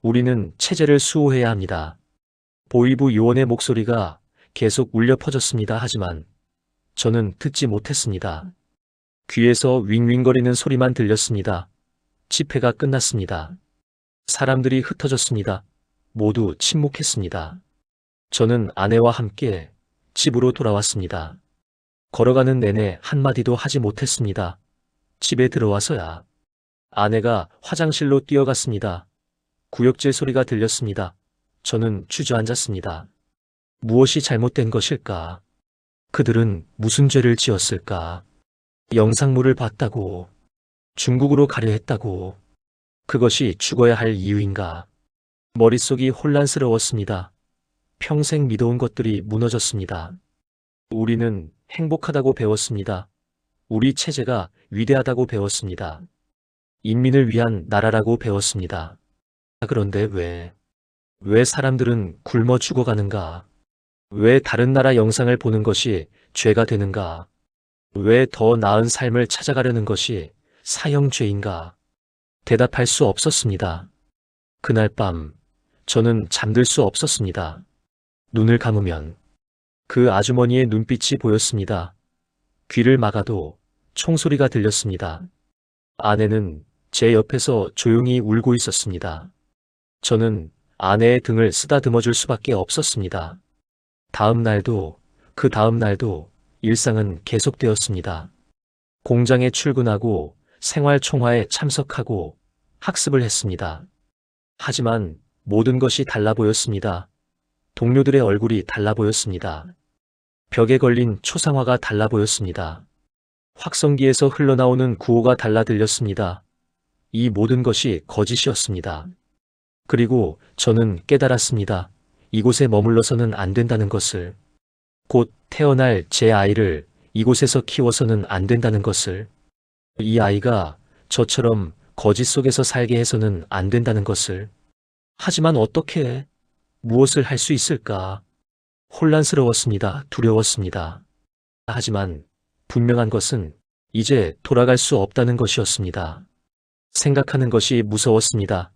우리는 체제를 수호해야 합니다. 보이부 요원의 목소리가 계속 울려 퍼졌습니다. 하지만 저는 듣지 못했습니다. 귀에서 윙윙거리는 소리만 들렸습니다. 집회가 끝났습니다. 사람들이 흩어졌습니다. 모두 침묵했습니다. 저는 아내와 함께 집으로 돌아왔습니다. 걸어가는 내내 한마디도 하지 못했습니다. 집에 들어와서야 아내가 화장실로 뛰어갔습니다. 구역질 소리가 들렸습니다. 저는 주저앉았습니다. 무엇이 잘못된 것일까? 그들은 무슨 죄를 지었을까? 영상물을 봤다고, 중국으로 가려 했다고, 그것이 죽어야 할 이유인가? 머릿속이 혼란스러웠습니다. 평생 믿어온 것들이 무너졌습니다. 우리는 행복하다고 배웠습니다. 우리 체제가 위대하다고 배웠습니다. 인민을 위한 나라라고 배웠습니다. 그런데 왜 사람들은 굶어 죽어가는가? 왜 다른 나라 영상을 보는 것이 죄가 되는가? 왜 더 나은 삶을 찾아가려는 것이 사형죄인가? 대답할 수 없었습니다. 그날 밤 저는 잠들 수 없었습니다. 눈을 감으면 그 아주머니의 눈빛이 보였습니다. 귀를 막아도 총소리가 들렸습니다. 아내는 제 옆에서 조용히 울고 있었습니다. 저는 아내의 등을 쓰다듬어 줄 수밖에 없었습니다. 다음 날도 그 다음 날도 일상은 계속되었습니다. 공장에 출근하고 생활총화에 참석하고 학습을 했습니다. 하지만 모든 것이 달라 보였습니다. 동료들의 얼굴이 달라 보였습니다. 벽에 걸린 초상화가 달라 보였습니다. 확성기에서 흘러나오는 구호가 달라 들렸습니다. 이 모든 것이 거짓이었습니다. 그리고 저는 깨달았습니다. 이곳에 머물러서는 안 된다는 것을. 곧 태어날 제 아이를 이곳에서 키워서는 안 된다는 것을. 이 아이가 저처럼 거짓 속에서 살게 해서는 안 된다는 것을. 하지만 어떻게, 무엇을 할 수 있을까? 혼란스러웠습니다. 두려웠습니다. 하지만 분명한 것은 이제 돌아갈 수 없다는 것이었습니다. 생각하는 것이 무서웠습니다.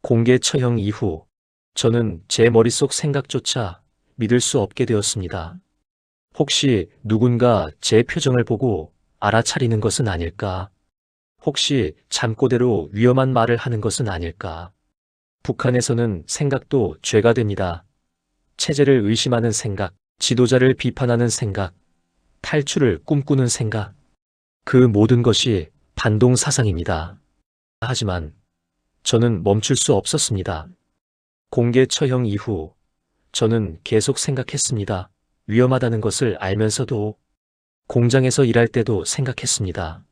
공개 처형 이후 저는 제 머릿속 생각조차 믿을 수 없게 되었습니다. 혹시 누군가 제 표정을 보고 알아차리는 것은 아닐까? 혹시 잠꼬대로 위험한 말을 하는 것은 아닐까? 북한에서는 생각도 죄가 됩니다. 체제를 의심하는 생각, 지도자를 비판하는 생각, 탈출을 꿈꾸는 생각, 그 모든 것이 반동 사상입니다. 하지만 저는 멈출 수 없었습니다. 공개 처형 이후 저는 계속 생각했습니다. 위험하다는 것을 알면서도, 공장에서 일할 때도 생각했습니다.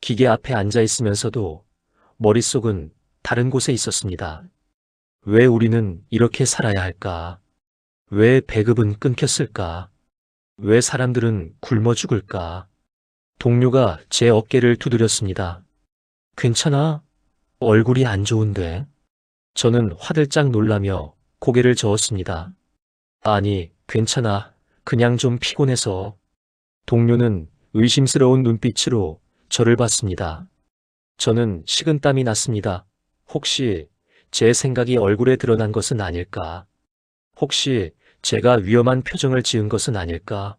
기계 앞에 앉아 있으면서도 머릿속은 다른 곳에 있었습니다. 왜 우리는 이렇게 살아야 할까? 왜 배급은 끊겼을까? 왜 사람들은 굶어 죽을까? 동료가 제 어깨를 두드렸습니다. 괜찮아? 얼굴이 안 좋은데? 저는 화들짝 놀라며 고개를 저었습니다. 아니, 괜찮아. 그냥 좀 피곤해서. 동료는 의심스러운 눈빛으로 저를 봤습니다. 저는 식은땀이 났습니다. 혹시 제 생각이 얼굴에 드러난 것은 아닐까? 혹시 제가 위험한 표정을 지은 것은 아닐까?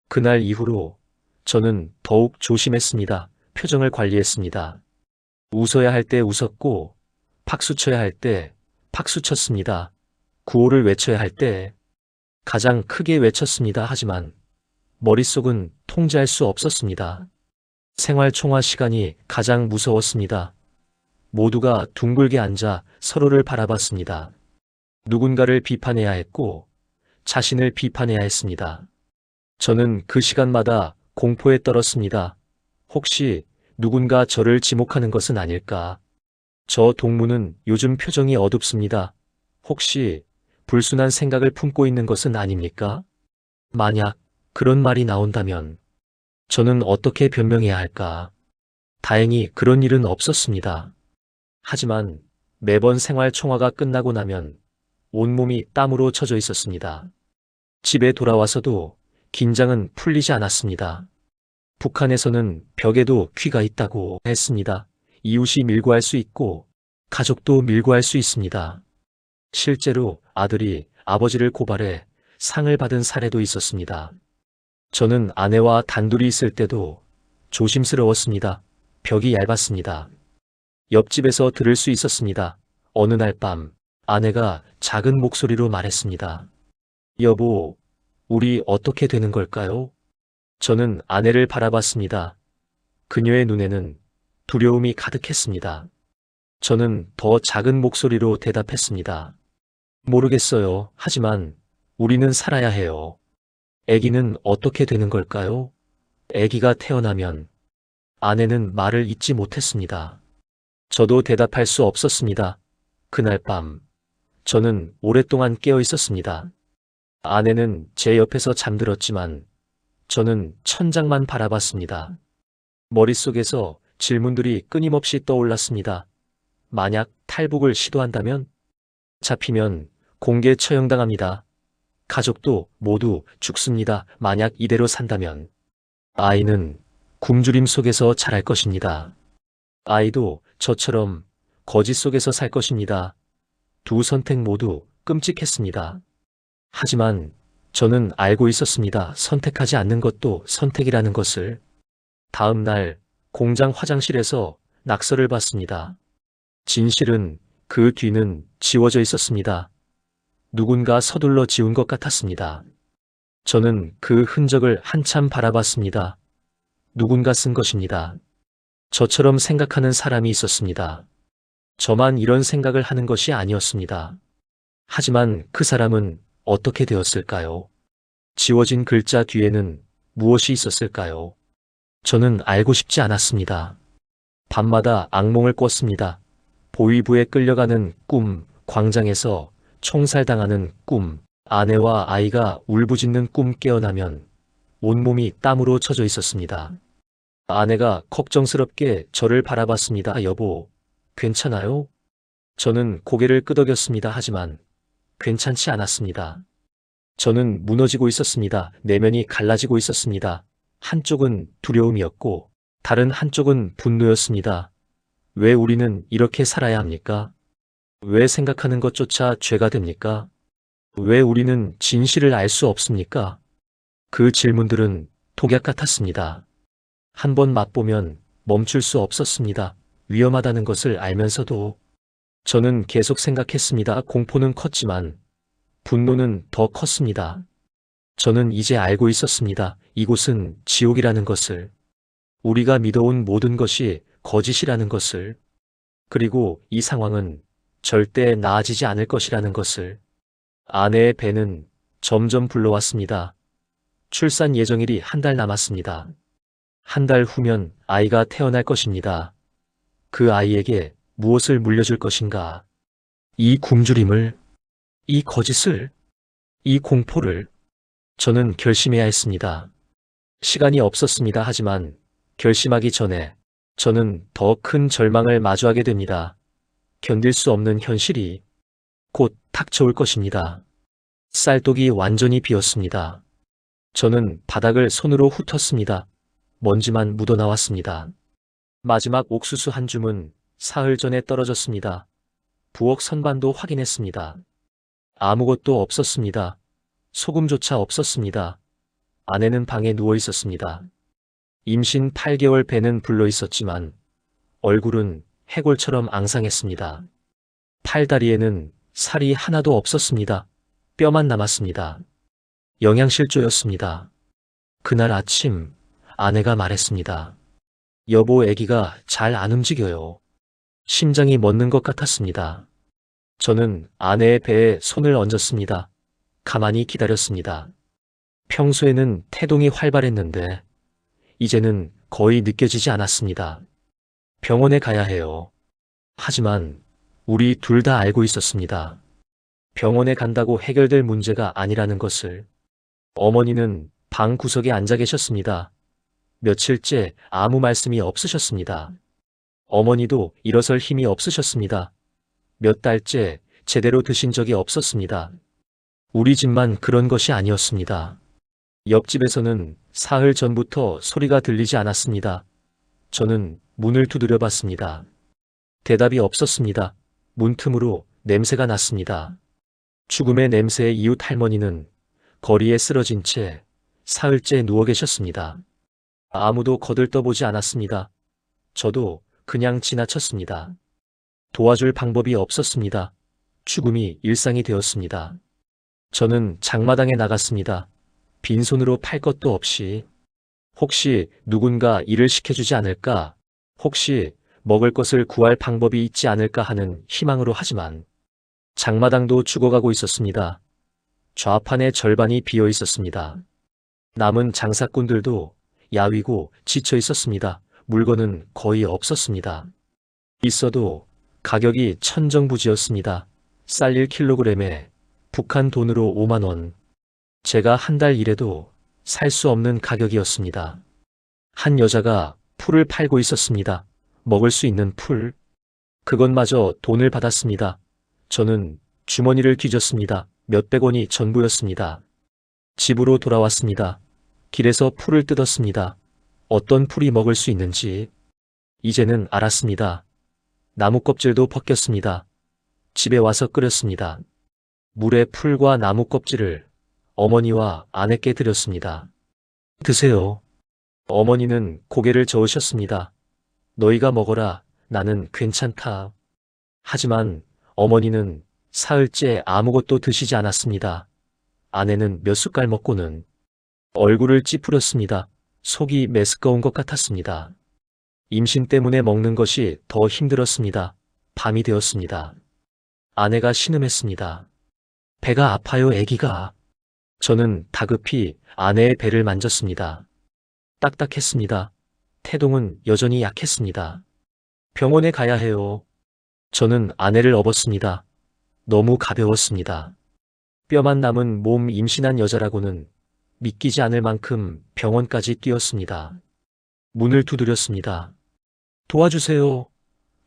그날 이후로 저는 더욱 조심했습니다. 표정을 관리했습니다. 웃어야 할 때 웃었고, 박수 쳐야 할 때 박수 쳤습니다. 구호를 외쳐야 할 때 가장 크게 외쳤습니다. 하지만 머릿속은 통제할 수 없었습니다. 생활총화 시간이 가장 무서웠습니다. 모두가 둥글게 앉아 서로를 바라봤습니다. 누군가를 비판해야 했고 자신을 비판해야 했습니다. 저는 그 시간마다 공포에 떨었습니다. 혹시 누군가 저를 지목하는 것은 아닐까? 저 동무는 요즘 표정이 어둡습니다. 혹시 불순한 생각을 품고 있는 것은 아닙니까? 만약 그런 말이 나온다면 저는 어떻게 변명해야 할까? 다행히 그런 일은 없었습니다. 하지만 매번 생활 총화가 끝나고 나면 온몸이 땀으로 젖어 있었습니다. 집에 돌아와서도 긴장은 풀리지 않았습니다. 북한에서는 벽에도 귀가 있다고 했습니다. 이웃이 밀고할 수 있고 가족도 밀고할 수 있습니다. 실제로 아들이 아버지를 고발해 상을 받은 사례도 있었습니다. 저는 아내와 단둘이 있을 때도 조심스러웠습니다. 벽이 얇았습니다. 옆집에서 들을 수 있었습니다. 어느 날 밤 아내가 작은 목소리로 말했습니다. 여보, 우리 어떻게 되는 걸까요? 저는 아내를 바라봤습니다. 그녀의 눈에는 두려움이 가득했습니다. 저는 더 작은 목소리로 대답했습니다. 모르겠어요. 하지만 우리는 살아야 해요. 아기는 어떻게 되는 걸까요? 아기가 태어나면. 아내는 말을 잇지 못했습니다. 저도 대답할 수 없었습니다. 그날 밤 저는 오랫동안 깨어 있었습니다. 아내는 제 옆에서 잠들었지만 저는 천장만 바라봤습니다. 머릿속에서 질문들이 끊임없이 떠올랐습니다. 만약 탈북을 시도한다면? 잡히면 공개 처형당합니다. 가족도 모두 죽습니다. 만약 이대로 산다면. 아이는 굶주림 속에서 자랄 것입니다. 아이도 저처럼 거짓 속에서 살 것입니다. 두 선택 모두 끔찍했습니다. 하지만 저는 알고 있었습니다. 선택하지 않는 것도 선택이라는 것을. 다음 날 공장 화장실에서 낙서를 봤습니다. 진실은 그 뒤는 지워져 있었습니다. 누군가 서둘러 지운 것 같았습니다. 저는 그 흔적을 한참 바라봤습니다. 누군가 쓴 것입니다. 저처럼 생각하는 사람이 있었습니다. 저만 이런 생각을 하는 것이 아니었습니다. 하지만 그 사람은 어떻게 되었을까요? 지워진 글자 뒤에는 무엇이 있었을까요? 저는 알고 싶지 않았습니다. 밤마다 악몽을 꿨습니다. 보위부에 끌려가는 꿈, 광장에서 총살당하는 꿈, 아내와 아이가 울부짖는 꿈 깨어나면 온몸이 땀으로 젖어 있었습니다. 아내가 걱정스럽게 저를 바라봤습니다. 여보, 괜찮아요? 저는 고개를 끄덕였습니다. 하지만 괜찮지 않았습니다. 저는 무너지고 있었습니다. 내면이 갈라지고 있었습니다. 한쪽은 두려움이었고 다른 한쪽은 분노였습니다. 왜 우리는 이렇게 살아야 합니까? 왜 생각하는 것조차 죄가 됩니까? 왜 우리는 진실을 알 수 없습니까? 그 질문들은 독약 같았습니다. 한 번 맛보면 멈출 수 없었습니다. 위험하다는 것을 알면서도 저는 계속 생각했습니다. 공포는 컸지만 분노는 더 컸습니다. 저는 이제 알고 있었습니다. 이곳은 지옥이라는 것을, 우리가 믿어온 모든 것이 거짓이라는 것을, 그리고 이 상황은 절대 나아지지 않을 것이라는 것을. 아내의 배는 점점 불러왔습니다. 출산 예정일이 한 달 남았습니다. 한 달 후면 아이가 태어날 것입니다. 그 아이에게 무엇을 물려줄 것인가? 이 굶주림을, 이 거짓을, 이 공포를. 저는 결심해야 했습니다. 시간이 없었습니다. 하지만 결심하기 전에 저는 더 큰 절망을 마주하게 됩니다. 견딜 수 없는 현실이 곧 닥쳐올 것입니다. 쌀독이 완전히 비었습니다. 저는 바닥을 손으로 훑었습니다. 먼지만 묻어나왔습니다. 마지막 옥수수 한 줌은 사흘 전에 떨어졌습니다. 부엌 선반도 확인했습니다. 아무것도 없었습니다. 소금조차 없었습니다. 아내는 방에 누워 있었습니다. 임신 8개월 배는 불러 있었지만 얼굴은 해골처럼 앙상했습니다. 팔다리에는 살이 하나도 없었습니다. 뼈만 남았습니다. 영양실조였습니다. 그날 아침 아내가 말했습니다. 여보, 아기가 잘 안 움직여요. 심장이 멎는 것 같았습니다. 저는 아내의 배에 손을 얹었습니다. 가만히 기다렸습니다. 평소에는 태동이 활발했는데 이제는 거의 느껴지지 않았습니다. 병원에 가야 해요. 하지만 우리 둘 다 알고 있었습니다. 병원에 간다고 해결될 문제가 아니라는 것을. 어머니는 방 구석에 앉아 계셨습니다. 며칠째 아무 말씀이 없으셨습니다. 어머니도 일어설 힘이 없으셨습니다. 몇 달째 제대로 드신 적이 없었습니다. 우리 집만 그런 것이 아니었습니다. 옆집에서는 사흘 전부터 소리가 들리지 않았습니다. 저는 문을 두드려 봤습니다. 대답이 없었습니다. 문틈으로 냄새가 났습니다. 죽음의 냄새에 이웃 할머니는 거리에 쓰러진 채 사흘째 누워 계셨습니다. 아무도 거들떠보지 않았습니다. 저도 그냥 지나쳤습니다. 도와줄 방법이 없었습니다. 죽음이 일상이 되었습니다. 저는 장마당에 나갔습니다. 빈손으로 팔 것도 없이. 혹시 누군가 일을 시켜주지 않을까? 혹시 먹을 것을 구할 방법이 있지 않을까 하는 희망으로. 하지만 장마당도 죽어가고 있었습니다. 좌판의 절반이 비어 있었습니다. 남은 장사꾼들도 야위고 지쳐 있었습니다. 물건은 거의 없었습니다. 있어도 가격이 천정부지였습니다. 쌀 1kg에 북한 돈으로 5만 원. 제가 한 달 일해도 살 수 없는 가격이었습니다. 한 여자가 풀을 팔고 있었습니다. 먹을 수 있는 풀. 그것마저 돈을 받았습니다. 저는 주머니를 뒤졌습니다. 몇백 원이 전부였습니다. 집으로 돌아왔습니다. 길에서 풀을 뜯었습니다. 어떤 풀이 먹을 수 있는지 이제는 알았습니다. 나무 껍질도 벗겼습니다. 집에 와서 끓였습니다. 물에 풀과 나무 껍질을 어머니와 아내께 드렸습니다. 드세요. 어머니는 고개를 저으셨습니다. 너희가 먹어라. 나는 괜찮다. 하지만 어머니는 사흘째 아무것도 드시지 않았습니다. 아내는 몇 숟갈 먹고는 얼굴을 찌푸렸습니다. 속이 메스꺼운 것 같았습니다. 임신 때문에 먹는 것이 더 힘들었습니다. 밤이 되었습니다. 아내가 신음했습니다. 배가 아파요, 애기가. 저는 다급히 아내의 배를 만졌습니다. 딱딱했습니다. 태동은 여전히 약했습니다. 병원에 가야 해요. 저는 아내를 업었습니다. 너무 가벼웠습니다. 뼈만 남은 몸 임신한 여자라고는 믿기지 않을 만큼 병원까지 뛰었습니다. 문을 두드렸습니다. 도와주세요.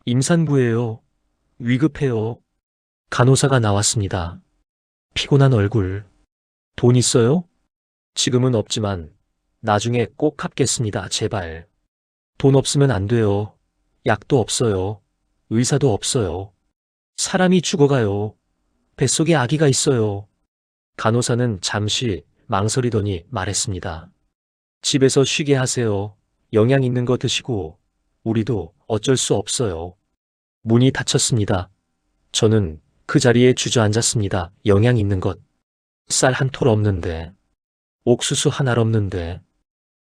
임산부예요. 위급해요. 간호사가 나왔습니다. 피곤한 얼굴. 돈 있어요? 지금은 없지만 나중에 꼭 갚겠습니다. 제발. 돈 없으면 안 돼요. 약도 없어요. 의사도 없어요. 사람이 죽어가요. 뱃속에 아기가 있어요. 간호사는 잠시 망설이더니 말했습니다. 집에서 쉬게 하세요. 영양 있는 거 드시고 우리도 어쩔 수 없어요. 문이 닫혔습니다. 저는 그 자리에 주저앉았습니다. 영양 있는 것. 쌀 한 톨 없는데. 옥수수 한 알 없는데.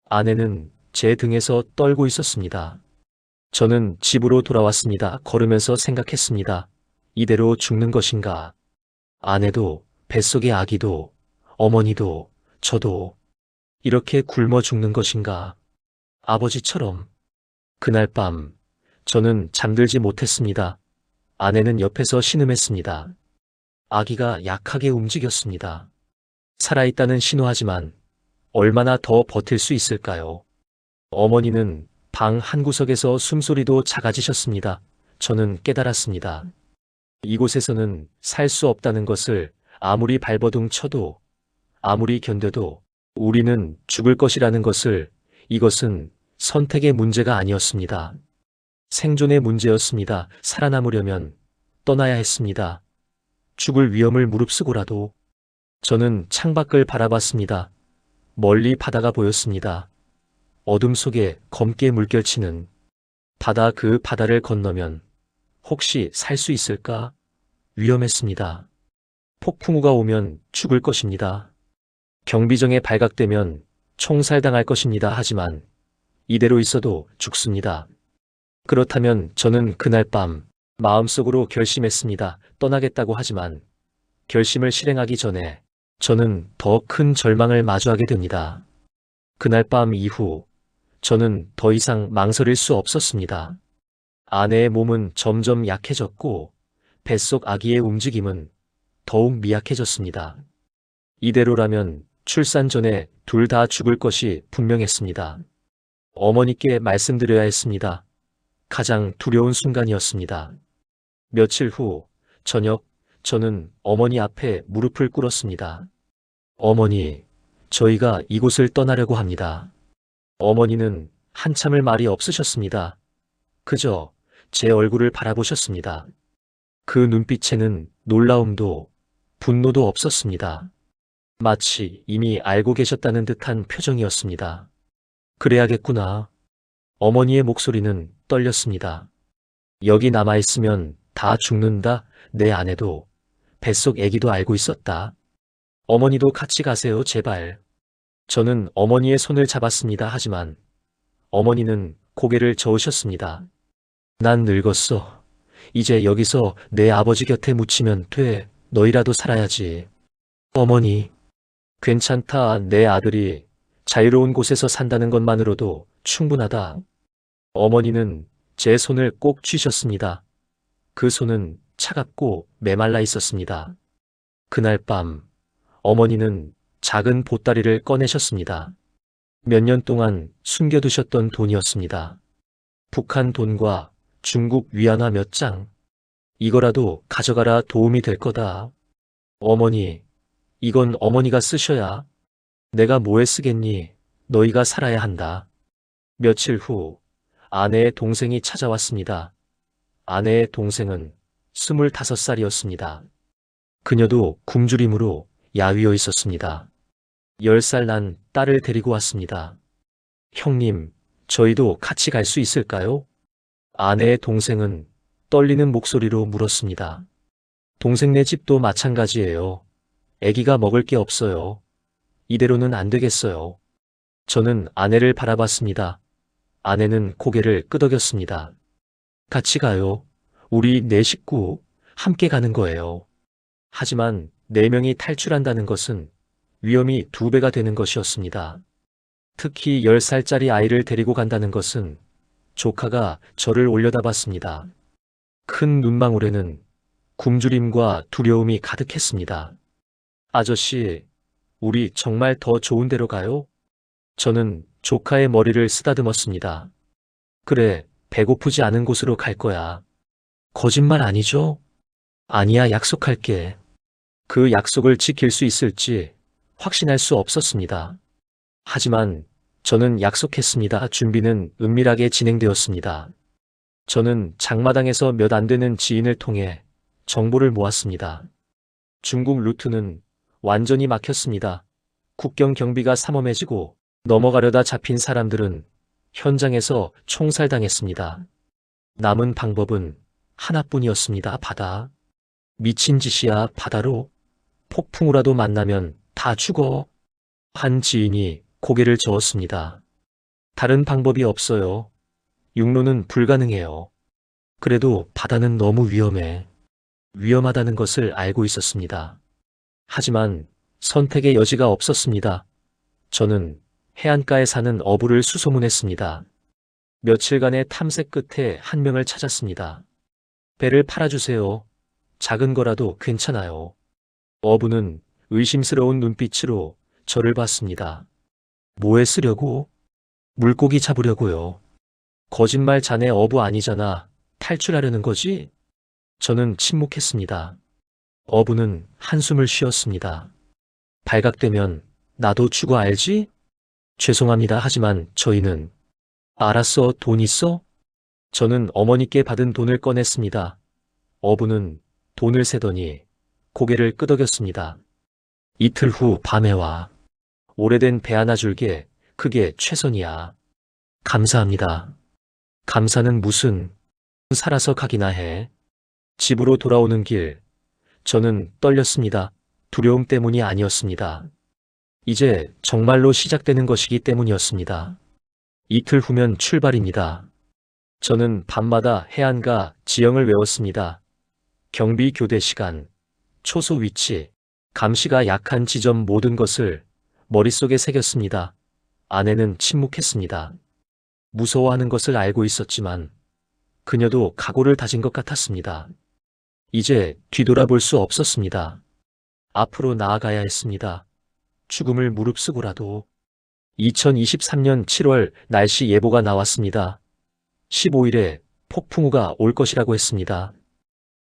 아내는 제 등에서 떨고 있었습니다. 저는 집으로 돌아왔습니다. 걸으면서 생각했습니다. 이대로 죽는 것인가? 아내도, 뱃속의 아기도, 어머니도, 저도 이렇게 굶어 죽는 것인가? 아버지처럼. 그날 밤 저는 잠들지 못했습니다. 아내는 옆에서 신음했습니다. 아기가 약하게 움직였습니다. 살아있다는 신호하지만 얼마나 더 버틸 수 있을까요? 어머니는 방 한구석에서 숨소리도 작아지셨습니다. 저는 깨달았습니다. 이곳에서는 살 수 없다는 것을 아무리 발버둥 쳐도, 아무리 견뎌도 우리는 죽을 것이라는 것을. 이것은 선택의 문제가 아니었습니다. 생존의 문제였습니다. 살아남으려면 떠나야 했습니다. 죽을 위험을 무릅쓰고라도. 저는 창밖을 바라봤습니다. 멀리 바다가 보였습니다. 어둠 속에 검게 물결치는 바다. 그 바다를 건너면 혹시 살 수 있을까? 위험했습니다. 폭풍우가 오면 죽을 것입니다. 경비정에 발각되면 총살당할 것입니다. 하지만 이대로 있어도 죽습니다. 그렇다면 저는 그날 밤 마음속으로 결심했습니다. 떠나겠다고. 하지만 결심을 실행하기 전에 저는 더 큰 절망을 마주하게 됩니다. 그날 밤 이후 저는 더 이상 망설일 수 없었습니다. 아내의 몸은 점점 약해졌고 뱃속 아기의 움직임은 더욱 미약해졌습니다. 이대로라면 출산 전에 둘 다 죽을 것이 분명했습니다. 어머니께 말씀드려야 했습니다. 가장 두려운 순간이었습니다. 며칠 후 저녁, 저는 어머니 앞에 무릎을 꿇었습니다. 어머니, 저희가 이곳을 떠나려고 합니다. 어머니는 한참을 말이 없으셨습니다. 그저 제 얼굴을 바라보셨습니다. 그 눈빛에는 놀라움도 분노도 없었습니다. 마치 이미 알고 계셨다는 듯한 표정이었습니다. 그래야겠구나. 어머니의 목소리는 떨렸습니다. 여기 남아있으면 다 죽는다. 내 아내도 뱃속 아기도 알고 있었다. 어머니도 같이 가세요, 제발. 저는 어머니의 손을 잡았습니다. 하지만 어머니는 고개를 저으셨습니다. 난 늙었어. 이제 여기서 내 아버지 곁에 묻히면 돼. 너희라도 살아야지. 어머니, 괜찮다. 내 아들이 자유로운 곳에서 산다는 것만으로도 충분하다. 어머니는 제 손을 꼭 쥐셨습니다. 그 손은 차갑고 메말라 있었습니다. 그날 밤 어머니는 작은 보따리를 꺼내셨습니다. 몇 년 동안 숨겨두셨던 돈이었습니다. 북한 돈과 중국 위안화 몇 장. 이거라도 가져가라. 도움이 될 거다. 어머니, 이건 어머니가 쓰셔야. 내가 뭐에 쓰겠니? 너희가 살아야 한다. 며칠 후 아내의 동생이 찾아왔습니다. 아내의 동생은 25살이었습니다. 그녀도 굶주림으로 야위어 있었습니다. 10살 난 딸을 데리고 왔습니다. 형님, 저희도 같이 갈 수 있을까요? 아내의 동생은 떨리는 목소리로 물었습니다. 동생네 집도 마찬가지예요. 아기가 먹을 게 없어요. 이대로는 안 되겠어요. 저는 아내를 바라봤습니다. 아내는 고개를 끄덕였습니다. 같이 가요. 우리 네 식구 함께 가는 거예요. 하지만 네 명이 탈출한다는 것은 위험이 2배가 되는 것이었습니다. 특히 10살짜리 아이를 데리고 간다는 것은 조카가 저를 올려다봤습니다. 큰 눈망울에는 굶주림과 두려움이 가득했습니다. 아저씨, 우리 정말 더 좋은 데로 가요? 저는 조카의 머리를 쓰다듬었습니다. 그래, 배고프지 않은 곳으로 갈 거야. 거짓말 아니죠? 아니야, 약속할게. 그 약속을 지킬 수 있을지 확신할 수 없었습니다. 하지만 저는 약속했습니다. 준비는 은밀하게 진행되었습니다. 저는 장마당에서 몇 안 되는 지인을 통해 정보를 모았습니다. 중국 루트는 완전히 막혔습니다. 국경 경비가 삼엄해지고 넘어가려다 잡힌 사람들은 현장에서 총살당했습니다. 남은 방법은 하나뿐이었습니다. 바다. 미친 짓이야, 바다로. 폭풍우라도 만나면 다 죽어. 한 지인이 고개를 저었습니다. 다른 방법이 없어요. 육로는 불가능해요. 그래도 바다는 너무 위험해. 위험하다는 것을 알고 있었습니다. 하지만 선택의 여지가 없었습니다. 저는 해안가에 사는 어부를 수소문했습니다. 며칠간의 탐색 끝에 한 명을 찾았습니다. 배를 팔아주세요. 작은 거라도 괜찮아요. 어부는 의심스러운 눈빛으로 저를 봤습니다. 뭐에 쓰려고? 물고기 잡으려고요. 거짓말, 자네 어부 아니잖아. 탈출하려는 거지? 저는 침묵했습니다. 어부는 한숨을 쉬었습니다. 발각되면 나도 죽어, 알지? 죄송합니다. 하지만 저희는. 알았어, 돈 있어? 저는 어머니께 받은 돈을 꺼냈습니다. 어부는 돈을 세더니 고개를 끄덕였습니다. 이틀 후 밤에 와. 오래된 배 하나 줄게. 그게 최선이야. 감사합니다. 감사는 무슨. 살아서 가기나 해. 집으로 돌아오는 길, 저는 떨렸습니다. 두려움 때문이 아니었습니다. 이제 정말로 시작되는 것이기 때문이었습니다. 이틀 후면 출발입니다. 저는 밤마다 해안가 지형을 외웠습니다. 경비 교대 시간, 초소 위치, 감시가 약한 지점, 모든 것을 머릿속에 새겼습니다. 아내는 침묵했습니다. 무서워하는 것을 알고 있었지만 그녀도 각오를 다진 것 같았습니다. 이제 뒤돌아볼 수 없었습니다. 앞으로 나아가야 했습니다. 죽음을 무릅쓰고라도. 2023년 7월 날씨 예보가 나왔습니다. 15일에 폭풍우가 올 것이라고 했습니다.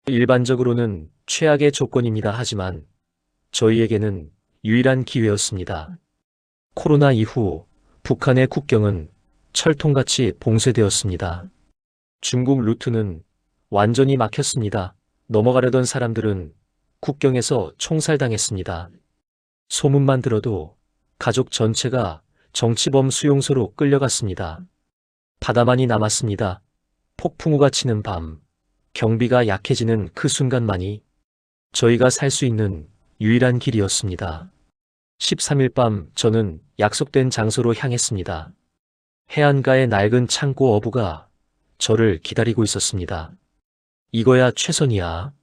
일반적으로는 최악의 조건입니다. 하지만 저희에게는 유일한 기회였습니다. 코로나 이후 북한의 국경은 철통같이 봉쇄되었습니다. 중국 루트는 완전히 막혔습니다. 넘어가려던 사람들은 국경에서 총살당했습니다. 소문만 들어도 가족 전체가 정치범 수용소로 끌려갔습니다. 바다만이 남았습니다. 폭풍우가 치는 밤, 경비가 약해지는 그 순간만이 저희가 살 수 있는 유일한 길이었습니다. 13일 밤 저는 약속된 장소로 향했습니다. 해안가의 낡은 창고, 어부가 저를 기다리고 있었습니다. 이거야 최선이야.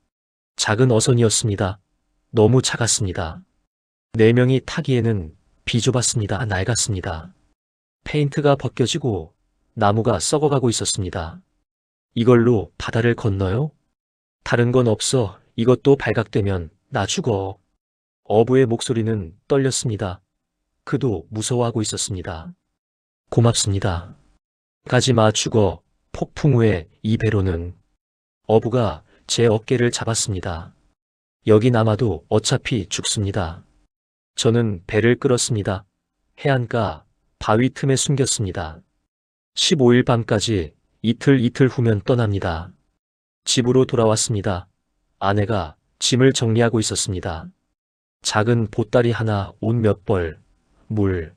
작은 어선이었습니다. 너무 작았습니다. 4명이 타기에는 비좁았습니다. 낡았습니다. 페인트가 벗겨지고 나무가 썩어가고 있었습니다. 이걸로 바다를 건너요? 다른 건 없어. 이것도 발각되면 나 죽어. 어부의 목소리는 떨렸습니다. 그도 무서워하고 있었습니다. 고맙습니다. 가지마, 죽어. 폭풍우에 이 배로는. 어부가 제 어깨를 잡았습니다. 여기 남아도 어차피 죽습니다. 저는 배를 끌었습니다. 해안가 바위 틈에 숨겼습니다. 15일 밤까지 이틀 후면 떠납니다. 집으로 돌아왔습니다. 아내가 짐을 정리하고 있었습니다. 작은 보따리 하나, 옷 몇 벌, 물,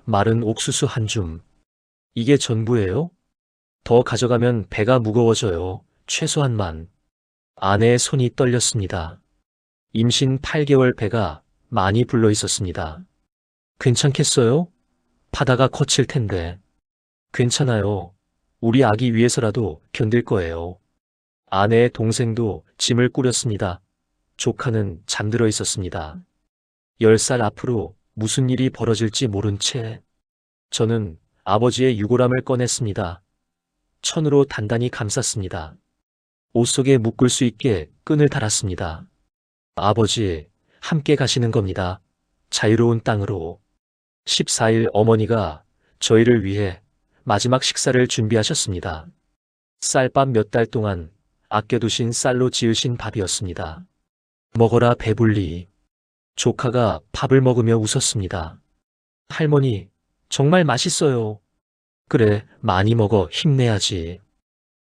마른 옥수수 한 줌. 이게 전부예요? 더 가져가면 배가 무거워져요. 최소한만. 아내의 손이 떨렸습니다. 임신 8개월 배가 많이 불러 있었습니다. 괜찮겠어요? 바다가 거칠 텐데. 괜찮아요. 우리 아기 위해서라도 견딜 거예요. 아내의 동생도 짐을 꾸렸습니다. 조카는 잠들어 있었습니다. 10살 앞으로 무슨 일이 벌어질지 모른 채 저는 아버지의 유골함을 꺼냈습니다. 천으로 단단히 감쌌습니다. 옷 속에 묶을 수 있게 끈을 달았습니다. 아버지, 함께 가시는 겁니다. 자유로운 땅으로. 14일 어머니가 저희를 위해 마지막 식사를 준비하셨습니다. 쌀밥 몇 달 동안 아껴두신 쌀로 지으신 밥이었습니다. 먹어라 배불리. 조카가 밥을 먹으며 웃었습니다. 할머니, 정말 맛있어요. 그래, 많이 먹어 힘내야지.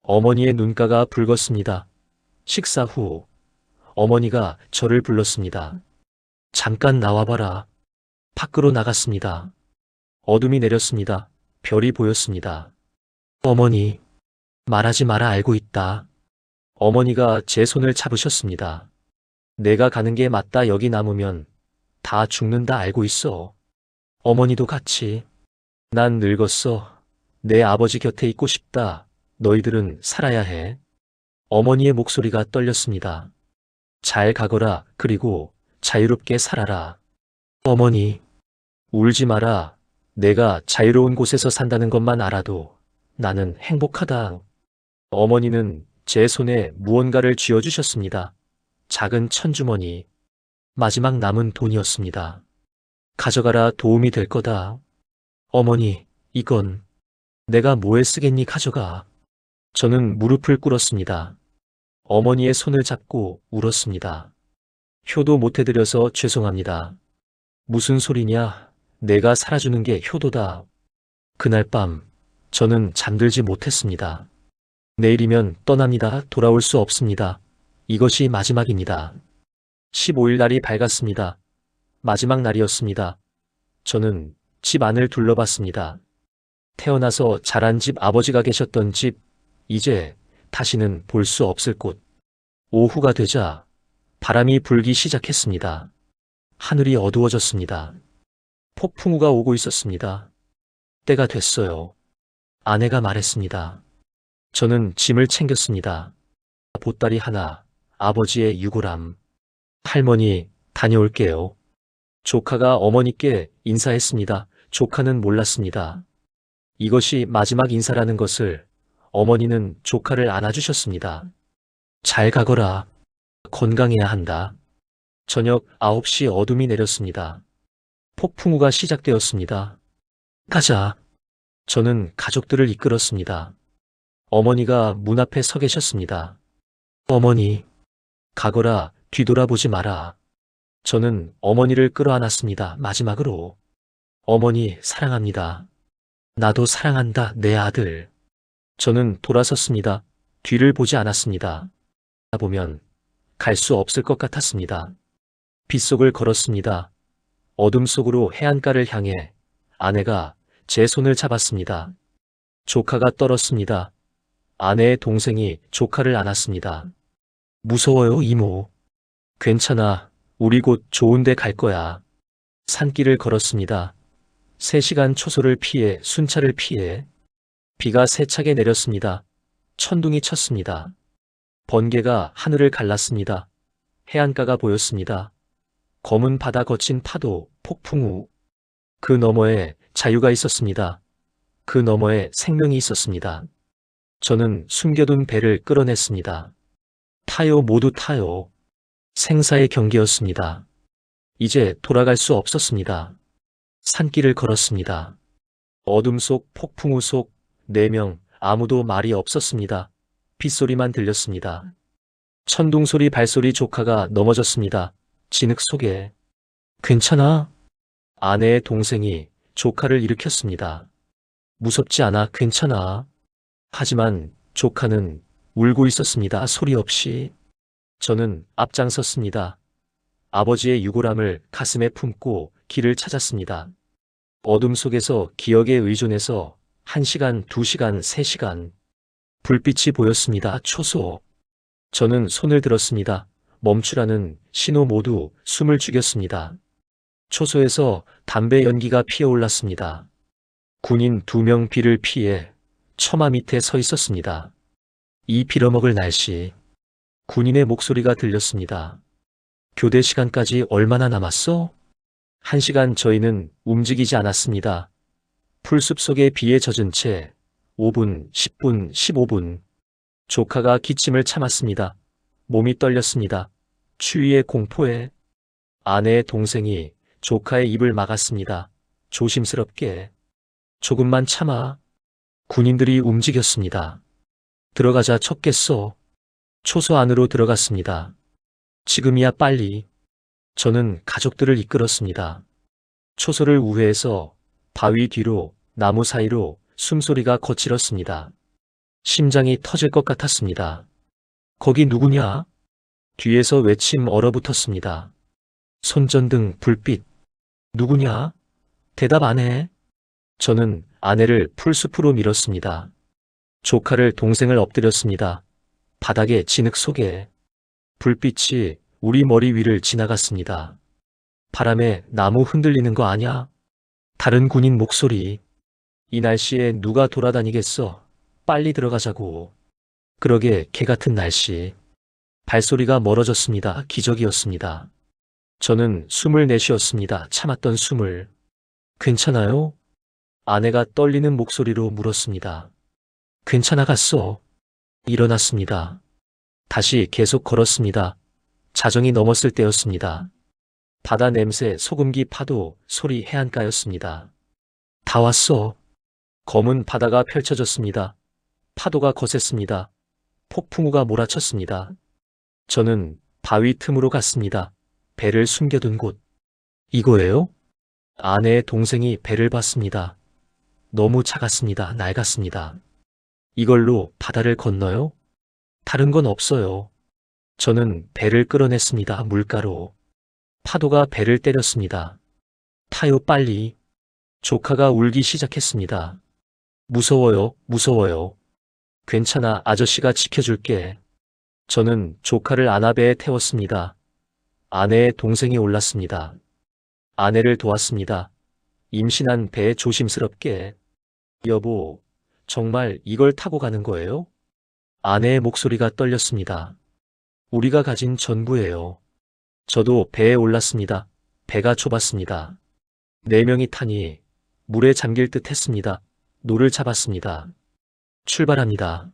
어머니의 눈가가 붉었습니다. 식사 후 어머니가 저를 불렀습니다. 잠깐 나와봐라. 밖으로 나갔습니다. 어둠이 내렸습니다. 별이 보였습니다. 어머니, 말하지 마라 알고 있다. 어머니가 제 손을 잡으셨습니다. 내가 가는 게 맞다 여기 남으면 다 죽는다 알고 있어. 어머니도 같이. 난 늙었어. 내 아버지 곁에 있고 싶다. 너희들은 살아야 해. 어머니의 목소리가 떨렸습니다. 잘 가거라. 그리고 자유롭게 살아라. 어머니, 울지 마라. 내가 자유로운 곳에서 산다는 것만 알아도 나는 행복하다. 어머니는 제 손에 무언가를 쥐어주셨습니다. 작은 천주머니. 마지막 남은 돈이었습니다. 가져가라 도움이 될 거다. 어머니, 이건 내가 뭐에 쓰겠니 가져가. 저는 무릎을 꿇었습니다. 어머니의 손을 잡고 울었습니다. 효도 못 해드려서 죄송합니다. 무슨 소리냐. 내가 살아주는 게 효도다. 그날 밤 저는 잠들지 못했습니다. 내일이면 떠납니다. 돌아올 수 없습니다. 이것이 마지막입니다. 15일 날이 밝았습니다. 마지막 날이었습니다. 저는 집 안을 둘러봤습니다. 태어나서 자란 집, 아버지가 계셨던 집, 이제 다시는 볼 수 없을 곳. 오후가 되자 바람이 불기 시작했습니다. 하늘이 어두워졌습니다. 폭풍우가 오고 있었습니다. 때가 됐어요. 아내가 말했습니다. 저는 짐을 챙겼습니다. 보따리 하나, 아버지의 유골함. 할머니, 다녀올게요. 조카가 어머니께 인사했습니다. 조카는 몰랐습니다. 이것이 마지막 인사라는 것을. 어머니는 조카를 안아주셨습니다. 잘 가거라. 건강해야 한다. 저녁 9시 어둠이 내렸습니다. 폭풍우가 시작되었습니다. 가자. 저는 가족들을 이끌었습니다. 어머니가 문 앞에 서 계셨습니다. 어머니, 가거라. 뒤돌아보지 마라. 저는 어머니를 끌어안았습니다. 마지막으로. 어머니, 사랑합니다. 나도 사랑한다, 내 아들. 저는 돌아섰습니다. 뒤를 보지 않았습니다. 보면 갈 수 없을 것 같았습니다. 빗속을 걸었습니다. 어둠 속으로 해안가를 향해 아내가 제 손을 잡았습니다. 조카가 떨었습니다. 아내의 동생이 조카를 안았습니다. 무서워요, 이모. 괜찮아. 우리 곧 좋은 데 갈 거야. 산길을 걸었습니다. 3시간 초소를 피해, 순찰을 피해. 비가 세차게 내렸습니다. 천둥이 쳤습니다. 번개가 하늘을 갈랐습니다. 해안가가 보였습니다. 검은 바다 거친 파도, 폭풍우. 그 너머에 자유가 있었습니다. 그 너머에 생명이 있었습니다. 저는 숨겨둔 배를 끌어냈습니다. 타요, 모두 타요. 생사의 경계였습니다. 이제 돌아갈 수 없었습니다. 산길을 걸었습니다. 어둠 속, 폭풍우 속, 4명, 아무도 말이 없었습니다. 빗소리만 들렸습니다. 천둥소리, 발소리. 조카가 넘어졌습니다. 진흙 속에. 괜찮아? 아내의 동생이 조카를 일으켰습니다. 무섭지 않아, 괜찮아. 하지만 조카는 울고 있었습니다. 소리 없이. 저는 앞장섰습니다. 아버지의 유골함을 가슴에 품고 길을 찾았습니다. 어둠 속에서 기억에 의존해서 1시간, 2시간, 3시간. 불빛이 보였습니다. 초소. 저는 손을 들었습니다. 멈추라는 신호 모두 숨을 죽였습니다. 초소에서 담배 연기가 피어올랐습니다. 군인 2명 비를 피해 처마 밑에 서 있었습니다. 이 빌어먹을 날씨. 군인의 목소리가 들렸습니다. 교대 시간까지 얼마나 남았어? 1시간. 저희는 움직이지 않았습니다. 풀숲 속에 비에 젖은 채 5분, 10분, 15분. 조카가 기침을 참았습니다. 몸이 떨렸습니다. 추위의 공포에. 아내의 동생이 조카의 입을 막았습니다. 조심스럽게. 조금만 참아. 군인들이 움직였습니다. 들어가자. 쳤겠어. 초소 안으로 들어갔습니다. 지금이야 빨리. 저는 가족들을 이끌었습니다. 초소를 우회해서 바위 뒤로 나무 사이로 숨소리가 거칠었습니다. 심장이 터질 것 같았습니다. 거기 누구냐? 뒤에서 외침 얼어붙었습니다. 손전등 불빛. 누구냐? 대답 안 해. 저는 아내를 풀숲으로 밀었습니다. 조카를 동생을 엎드렸습니다. 바닥에 진흙 속에. 불빛이 우리 머리 위를 지나갔습니다. 바람에 나무 흔들리는 거 아냐? 다른 군인 목소리. 이 날씨에 누가 돌아다니겠어? 빨리 들어가자고. 그러게 개 같은 날씨. 발소리가 멀어졌습니다. 기적이었습니다. 저는 숨을 내쉬었습니다. 참았던 숨을. 괜찮아요? 아내가 떨리는 목소리로 물었습니다. 괜찮아갔어. 일어났습니다. 다시 계속 걸었습니다. 자정이 넘었을 때였습니다. 바다 냄새, 소금기 파도, 소리 해안가였습니다. 다 왔어. 검은 바다가 펼쳐졌습니다. 파도가 거셌습니다. 폭풍우가 몰아쳤습니다. 저는 바위 틈으로 갔습니다. 배를 숨겨둔 곳. 이거예요? 아내의 동생이 배를 봤습니다. 너무 작았습니다. 낡았습니다. 이걸로 바다를 건너요? 다른 건 없어요. 저는 배를 끌어냈습니다. 물가로. 파도가 배를 때렸습니다. 타요 빨리. 조카가 울기 시작했습니다. 무서워요, 무서워요. 괜찮아, 아저씨가 지켜줄게. 저는 조카를 안아 배에 태웠습니다. 아내의 동생이 올랐습니다. 아내를 도왔습니다. 임신한 배에 조심스럽게. 여보, 정말 이걸 타고 가는 거예요? 아내의 목소리가 떨렸습니다. 우리가 가진 전부예요. 저도 배에 올랐습니다. 배가 좁았습니다. 4명이 타니 물에 잠길 듯 했습니다. 노를 잡았습니다. 출발합니다.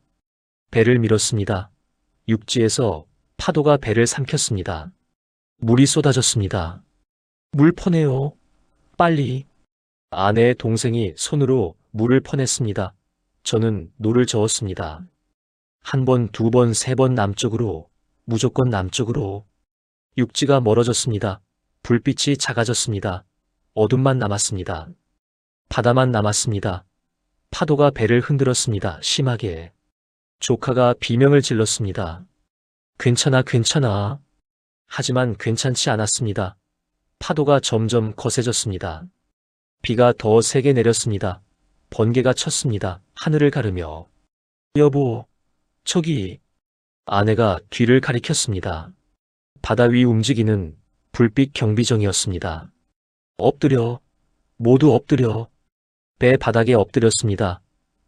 배를 밀었습니다. 육지에서 파도가 배를 삼켰습니다. 물이 쏟아졌습니다. 물 퍼내요. 빨리. 아내의 동생이 손으로 물을 퍼냈습니다. 저는 노를 저었습니다. 1번, 2번, 3번 남쪽으로, 무조건 남쪽으로. 육지가 멀어졌습니다. 불빛이 작아졌습니다. 어둠만 남았습니다. 바다만 남았습니다. 파도가 배를 흔들었습니다. 심하게. 조카가 비명을 질렀습니다. 괜찮아, 괜찮아. 하지만 괜찮지 않았습니다. 파도가 점점 거세졌습니다. 비가 더 세게 내렸습니다. 번개가 쳤습니다. 하늘을 가르며. 여보, 저기. 아내가 뒤를 가리켰습니다. 바다 위 움직이는 불빛 경비정이었습니다. 엎드려. 모두 엎드려. 배 바닥에 엎드렸습니다.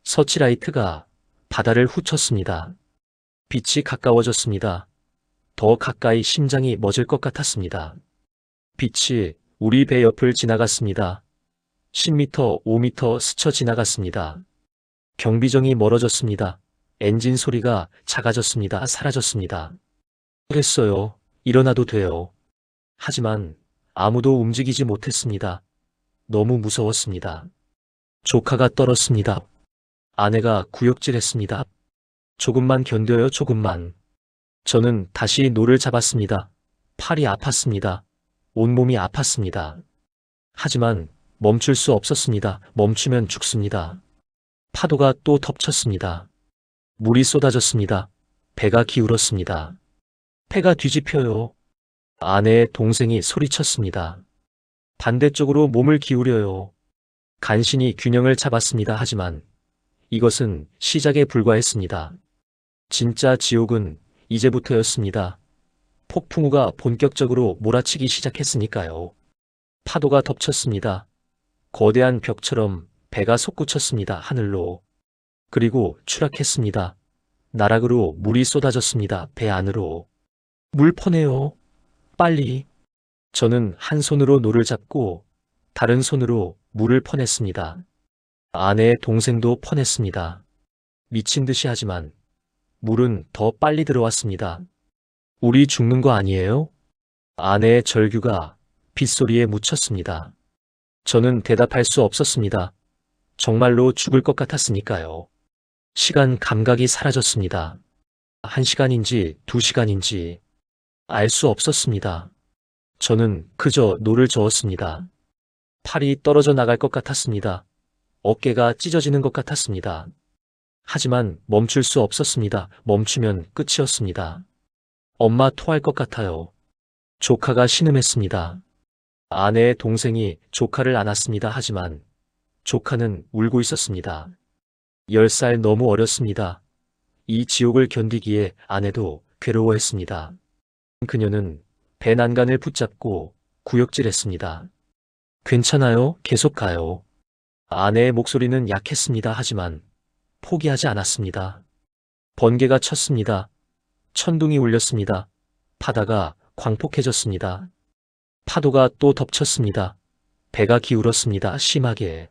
서치라이트가 바다를 후쳤습니다. 빛이 가까워졌습니다. 더 가까이 심장이 멎을 것 같았습니다. 빛이 우리 배 옆을 지나갔습니다. 10m, 5m 스쳐 지나갔습니다. 경비정이 멀어졌습니다. 엔진 소리가 작아졌습니다. 사라졌습니다. 그랬어요. 일어나도 돼요. 하지만 아무도 움직이지 못했습니다. 너무 무서웠습니다. 조카가 떨었습니다. 아내가 구역질했습니다. 조금만 견뎌요, 조금만. 저는 다시 노를 잡았습니다. 팔이 아팠습니다. 온몸이 아팠습니다. 하지만 멈출 수 없었습니다. 멈추면 죽습니다. 파도가 또 덮쳤습니다. 물이 쏟아졌습니다. 배가 기울었습니다. 배가 뒤집혀요. 아내의 동생이 소리쳤습니다. 반대쪽으로 몸을 기울여요. 간신히 균형을 잡았습니다. 하지만 이것은 시작에 불과했습니다. 진짜 지옥은 이제부터였습니다. 폭풍우가 본격적으로 몰아치기 시작했으니까요. 파도가 덮쳤습니다. 거대한 벽처럼 배가 솟구쳤습니다. 하늘로. 그리고 추락했습니다. 나락으로 물이 쏟아졌습니다. 배 안으로. 물 퍼내요. 빨리. 저는 한 손으로 노를 잡고 다른 손으로 물을 퍼냈습니다. 아내의 동생도 퍼냈습니다. 미친 듯이 하지만 물은 더 빨리 들어왔습니다. 우리 죽는 거 아니에요? 아내의 절규가 빗소리에 묻혔습니다. 저는 대답할 수 없었습니다. 정말로 죽을 것 같았으니까요. 시간 감각이 사라졌습니다. 1시간인지 2시간인지 알 수 없었습니다. 저는 그저 노를 저었습니다. 팔이 떨어져 나갈 것 같았습니다. 어깨가 찢어지는 것 같았습니다. 하지만 멈출 수 없었습니다. 멈추면 끝이었습니다. 엄마 토할 것 같아요. 조카가 신음했습니다. 아내의 동생이 조카를 안았습니다. 하지만 조카는 울고 있었습니다. 10살 너무 어렸습니다. 이 지옥을 견디기에 아내도 괴로워했습니다. 그녀는 배 난간을 붙잡고 구역질했습니다. 괜찮아요. 계속 가요. 아내의 목소리는 약했습니다. 하지만 포기하지 않았습니다. 번개가 쳤습니다. 천둥이 울렸습니다. 바다가 광폭해졌습니다. 파도가 또 덮쳤습니다. 배가 기울었습니다. 심하게.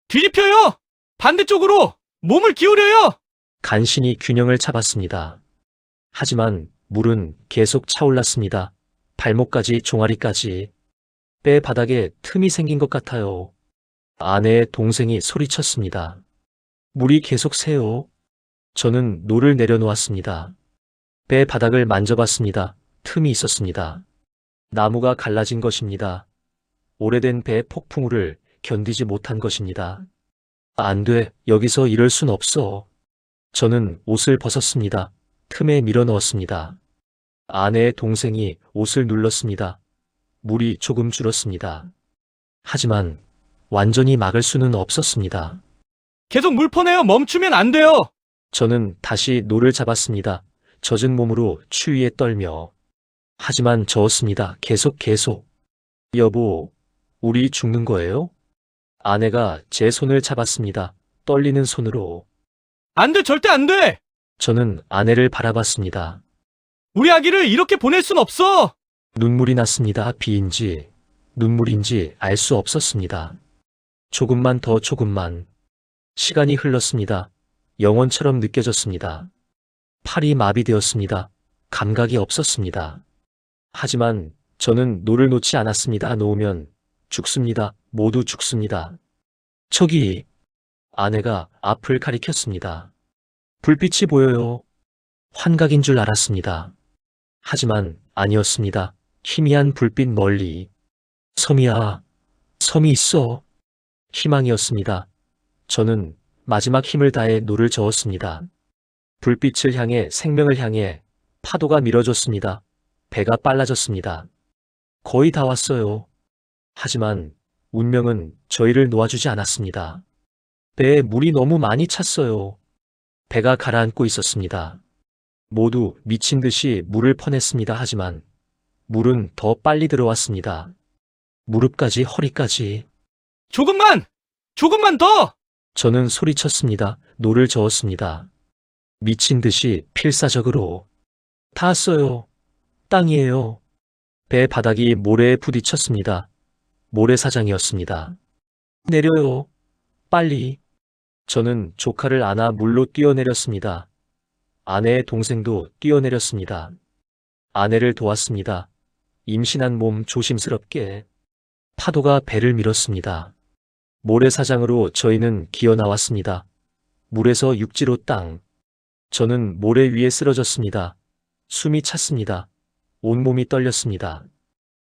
뒤집혀요! 반대쪽으로! 몸을 기울여요! 간신히 균형을 잡았습니다. 하지만 물은 계속 차올랐습니다. 발목까지 종아리까지. 배 바닥에 틈이 생긴 것 같아요. 아내의 동생이 소리쳤습니다. 물이 계속 새요. 저는 노를 내려놓았습니다. 배 바닥을 만져봤습니다. 틈이 있었습니다. 나무가 갈라진 것입니다. 오래된 배 폭풍우를 견디지 못한 것입니다. 안 돼. 여기서 이럴 순 없어. 저는 옷을 벗었습니다. 틈에 밀어 넣었습니다. 아내의 동생이 옷을 눌렀습니다. 물이 조금 줄었습니다. 하지만 완전히 막을 수는 없었습니다. 계속 물 퍼내요. 멈추면 안 돼요. 저는 다시 노를 잡았습니다. 젖은 몸으로 추위에 떨며. 하지만 저었습니다. 계속. 여보, 우리 죽는 거예요? 아내가 제 손을 잡았습니다. 떨리는 손으로. 안 돼, 절대 안 돼! 저는 아내를 바라봤습니다. 우리 아기를 이렇게 보낼 순 없어! 눈물이 났습니다. 비인지 눈물인지 알 수 없었습니다. 조금만 더 조금만. 시간이 흘렀습니다. 영원처럼 느껴졌습니다. 팔이 마비되었습니다. 감각이 없었습니다. 하지만 저는 노를 놓지 않았습니다. 놓으면 죽습니다. 모두 죽습니다. 저기, 아내가 앞을 가리켰습니다. 불빛이 보여요. 환각인 줄 알았습니다. 하지만 아니었습니다. 희미한 불빛 멀리. 섬이야, 섬이 있어. 희망이었습니다. 저는 마지막 힘을 다해 노를 저었습니다. 불빛을 향해 생명을 향해 파도가 밀어줬습니다. 배가 빨라졌습니다. 거의 다 왔어요. 하지만 운명은 저희를 놓아주지 않았습니다. 배에 물이 너무 많이 찼어요. 배가 가라앉고 있었습니다. 모두 미친 듯이 물을 퍼냈습니다. 하지만 물은 더 빨리 들어왔습니다. 무릎까지 허리까지. 조금만 더! 저는 소리쳤습니다. 노를 저었습니다. 미친 듯이 필사적으로. 닿았어요. 땅이에요. 배 바닥이 모래에 부딪혔습니다. 모래사장이었습니다. 내려요. 빨리. 저는 조카를 안아 물로 뛰어내렸습니다. 아내의 동생도 뛰어내렸습니다. 아내를 도왔습니다. 임신한 몸 조심스럽게. 파도가 배를 밀었습니다. 모래사장으로 저희는 기어 나왔습니다. 물에서 육지로 땅. 저는 모래 위에 쓰러졌습니다. 숨이 찼습니다. 온몸이 떨렸습니다.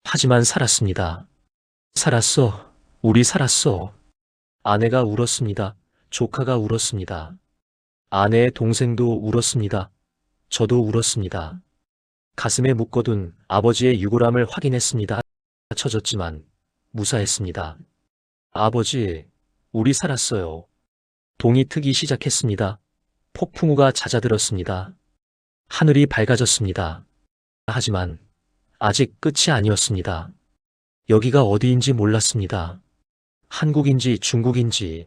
하지만 살았습니다. 살았어. 우리 살았어. 아내가 울었습니다. 조카가 울었습니다. 아내의 동생도 울었습니다. 저도 울었습니다. 가슴에 묶어둔 아버지의 유골함을 확인했습니다. 쳐졌지만 무사했습니다. 아버지, 우리 살았어요. 동이 트기 시작했습니다. 폭풍우가 잦아들었습니다. 하늘이 밝아졌습니다. 하지만 아직 끝이 아니었습니다. 여기가 어디인지 몰랐습니다. 한국인지 중국인지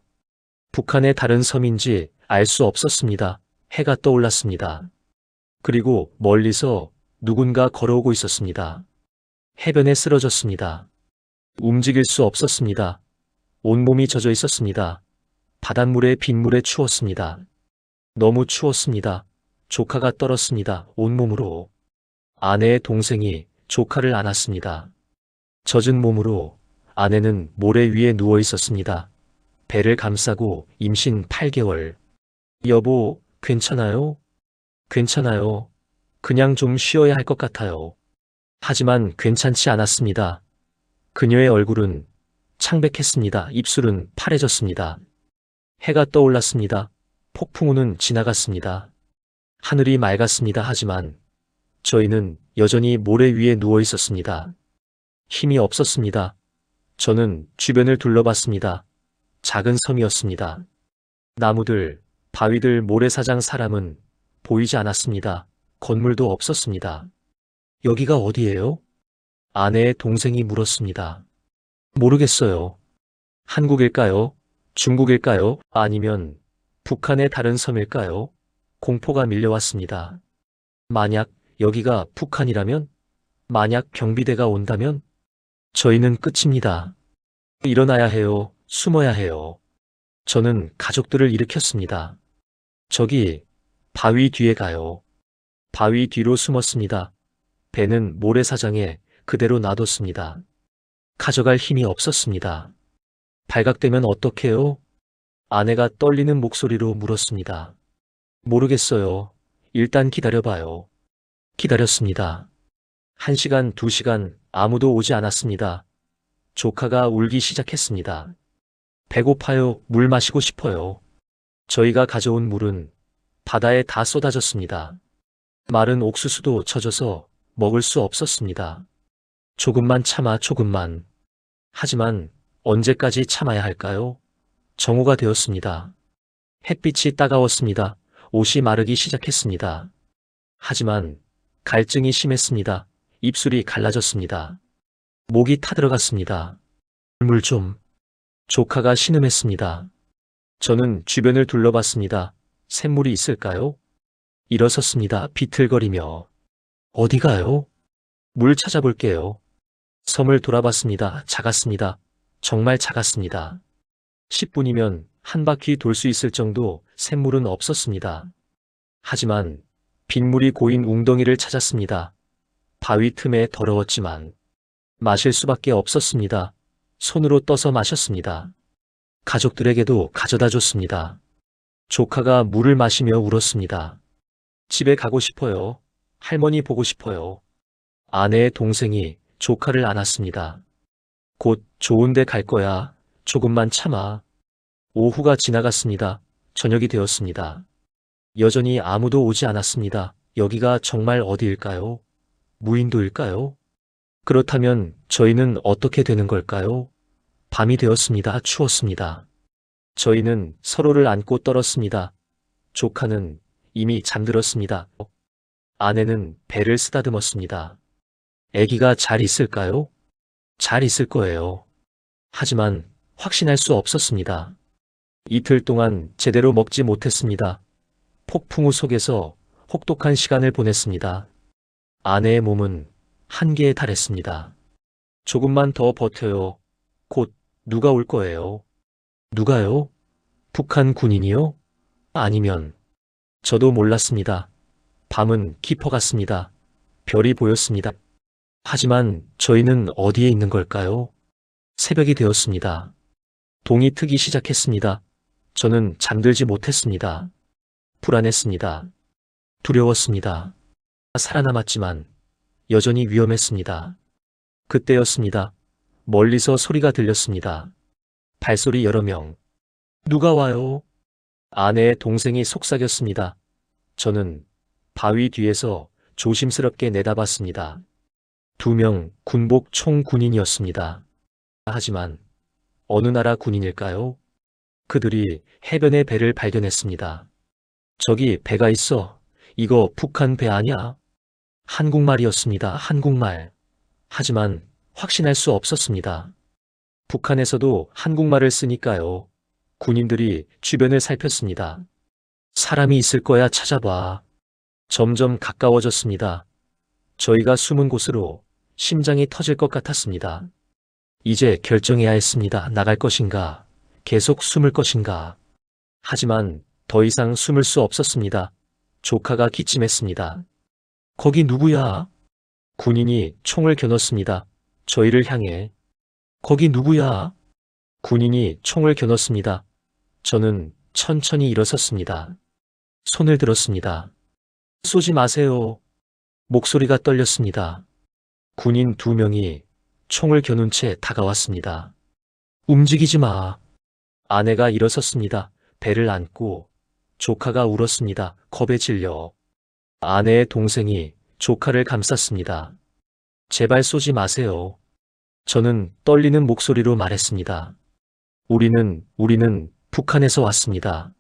북한의 다른 섬인지 알 수 없었습니다. 해가 떠올랐습니다. 그리고 멀리서 누군가 걸어오고 있었습니다. 해변에 쓰러졌습니다. 움직일 수 없었습니다. 온몸이 젖어 있었습니다. 바닷물에 빗물에 추웠습니다. 너무 추웠습니다. 조카가 떨었습니다. 온몸으로. 아내의 동생이 조카를 안았습니다. 젖은 몸으로 아내는 모래 위에 누워 있었습니다. 배를 감싸고 임신 8개월. 여보, 괜찮아요? 괜찮아요. 그냥 좀 쉬어야 할 것 같아요. 하지만 괜찮지 않았습니다. 그녀의 얼굴은 창백했습니다. 입술은 파래졌습니다. 해가 떠올랐습니다. 폭풍우는 지나갔습니다. 하늘이 맑았습니다. 하지만 저희는 여전히 모래 위에 누워 있었습니다. 힘이 없었습니다. 저는 주변을 둘러봤습니다. 작은 섬이었습니다. 나무들, 바위들, 모래사장, 사람은 보이지 않았습니다. 건물도 없었습니다. 여기가 어디예요? 아내의 동생이 물었습니다. 모르겠어요. 한국일까요? 중국일까요? 아니면 북한의 다른 섬일까요? 공포가 밀려왔습니다. 만약 여기가 북한이라면? 만약 경비대가 온다면? 저희는 끝입니다. 일어나야 해요. 숨어야 해요. 저는 가족들을 일으켰습니다. 저기 바위 뒤에 가요. 바위 뒤로 숨었습니다. 배는 모래사장에 그대로 놔뒀습니다. 가져갈 힘이 없었습니다. 발각되면 어떡해요? 아내가 떨리는 목소리로 물었습니다. 모르겠어요. 일단 기다려봐요. 기다렸습니다. 1시간, 2시간 아무도 오지 않았습니다. 조카가 울기 시작했습니다. 배고파요. 물 마시고 싶어요. 저희가 가져온 물은 바다에 다 쏟아졌습니다. 마른 옥수수도 젖어서 먹을 수 없었습니다. 조금만 참아, 조금만. 하지만 언제까지 참아야 할까요? 정오가 되었습니다. 햇빛이 따가웠습니다. 옷이 마르기 시작했습니다. 하지만 갈증이 심했습니다. 입술이 갈라졌습니다. 목이 타들어갔습니다. 물 좀. 조카가 신음했습니다. 저는 주변을 둘러봤습니다. 샘물이 있을까요? 일어섰습니다. 비틀거리며. 어디 가요? 물 찾아볼게요. 섬을 돌아봤습니다. 작았습니다. 정말 작았습니다. 10분이면 한 바퀴 돌 수 있을 정도 샘물은 없었습니다. 하지만 빗물이 고인 웅덩이를 찾았습니다. 바위 틈에 더러웠지만 마실 수밖에 없었습니다. 손으로 떠서 마셨습니다. 가족들에게도 가져다 줬습니다. 조카가 물을 마시며 울었습니다. 집에 가고 싶어요. 할머니 보고 싶어요. 아내의 동생이 조카를 안았습니다. 곧 좋은 데 갈 거야. 조금만 참아. 오후가 지나갔습니다. 저녁이 되었습니다. 여전히 아무도 오지 않았습니다. 여기가 정말 어디일까요? 무인도일까요? 그렇다면 저희는 어떻게 되는 걸까요? 밤이 되었습니다. 추웠습니다. 저희는 서로를 안고 떨었습니다. 조카는 이미 잠들었습니다. 아내는 배를 쓰다듬었습니다. 아기가 잘 있을까요? 잘 있을 거예요. 하지만 확신할 수 없었습니다. 이틀 동안 제대로 먹지 못했습니다. 폭풍우 속에서 혹독한 시간을 보냈습니다. 아내의 몸은 한계에 달했습니다. 조금만 더 버텨요. 곧 누가 올 거예요. 누가요? 북한 군인이요? 아니면 저도 몰랐습니다. 밤은 깊어갔습니다. 별이 보였습니다. 하지만 저희는 어디에 있는 걸까요? 새벽이 되었습니다. 동이 트기 시작했습니다. 저는 잠들지 못했습니다. 불안했습니다. 두려웠습니다. 살아남았지만 여전히 위험했습니다. 그때였습니다. 멀리서 소리가 들렸습니다. 발소리 여러 명. 누가 와요? 아내의 동생이 속삭였습니다. 저는 바위 뒤에서 조심스럽게 내다봤습니다. 2명 군복 총군인이었습니다. 하지만 어느 나라 군인일까요? 그들이 해변의 배를 발견했습니다. 저기 배가 있어. 이거 북한 배 아니야? 한국말이었습니다. 한국말. 하지만 확신할 수 없었습니다. 북한에서도 한국말을 쓰니까요. 군인들이 주변을 살폈습니다. 사람이 있을 거야 찾아봐. 점점 가까워졌습니다. 저희가 숨은 곳으로 심장이 터질 것 같았습니다. 이제 결정해야 했습니다. 나갈 것인가, 계속 숨을 것인가. 하지만 더 이상 숨을 수 없었습니다. 조카가 기침했습니다. 거기 누구야? 군인이 총을 겨눴습니다. 저희를 향해. 거기 누구야? 군인이 총을 겨눴습니다. 저는 천천히 일어섰습니다. 손을 들었습니다. 쏘지 마세요. 목소리가 떨렸습니다. 군인 2명이 총을 겨눈 채 다가왔습니다. 움직이지 마. 아내가 일어섰습니다. 배를 안고. 조카가 울었습니다. 겁에 질려. 아내의 동생이 조카를 감쌌습니다. 제발 쏘지 마세요. 저는 떨리는 목소리로 말했습니다. 우리는 북한에서 왔습니다.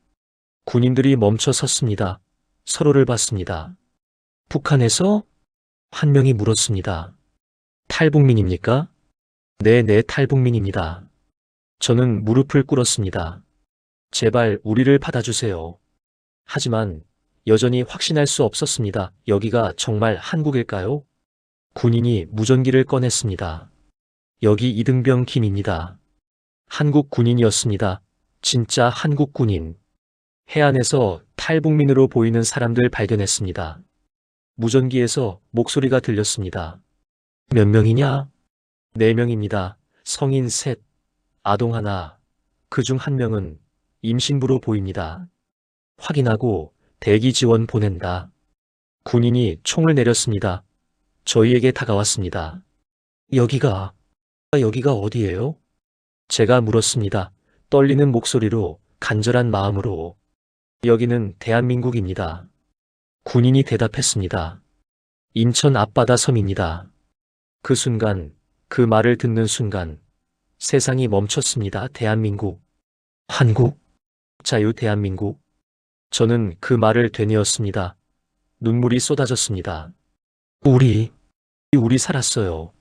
군인들이 멈춰 섰습니다. 서로를 봤습니다. 북한에서? 한 명이 물었습니다. 탈북민입니까? 네, 탈북민입니다. 저는 무릎을 꿇었습니다. 제발 우리를 받아주세요. 하지만 여전히 확신할 수 없었습니다. 여기가 정말 한국일까요? 군인이 무전기를 꺼냈습니다. 여기 이등병 김입니다. 한국 군인이었습니다. 진짜 한국 군인. 해안에서 탈북민으로 보이는 사람들 발견했습니다. 무전기에서 목소리가 들렸습니다. 몇 명이냐? 4명입니다. 성인 3, 아동 1. 그중 1명은 임신부로 보입니다. 확인하고 대기 지원 보낸다. 군인이 총을 내렸습니다. 저희에게 다가왔습니다. 여기가 어디예요? 제가 물었습니다. 떨리는 목소리로, 간절한 마음으로. 여기는 대한민국입니다. 군인이 대답했습니다. 인천 앞바다 섬입니다. 그 순간, 그 말을 듣는 순간, 세상이 멈췄습니다. 대한민국. 한국? 자유 대한민국? 저는 그 말을 되뇌었습니다. 눈물이 쏟아졌습니다. 우리 살았어요.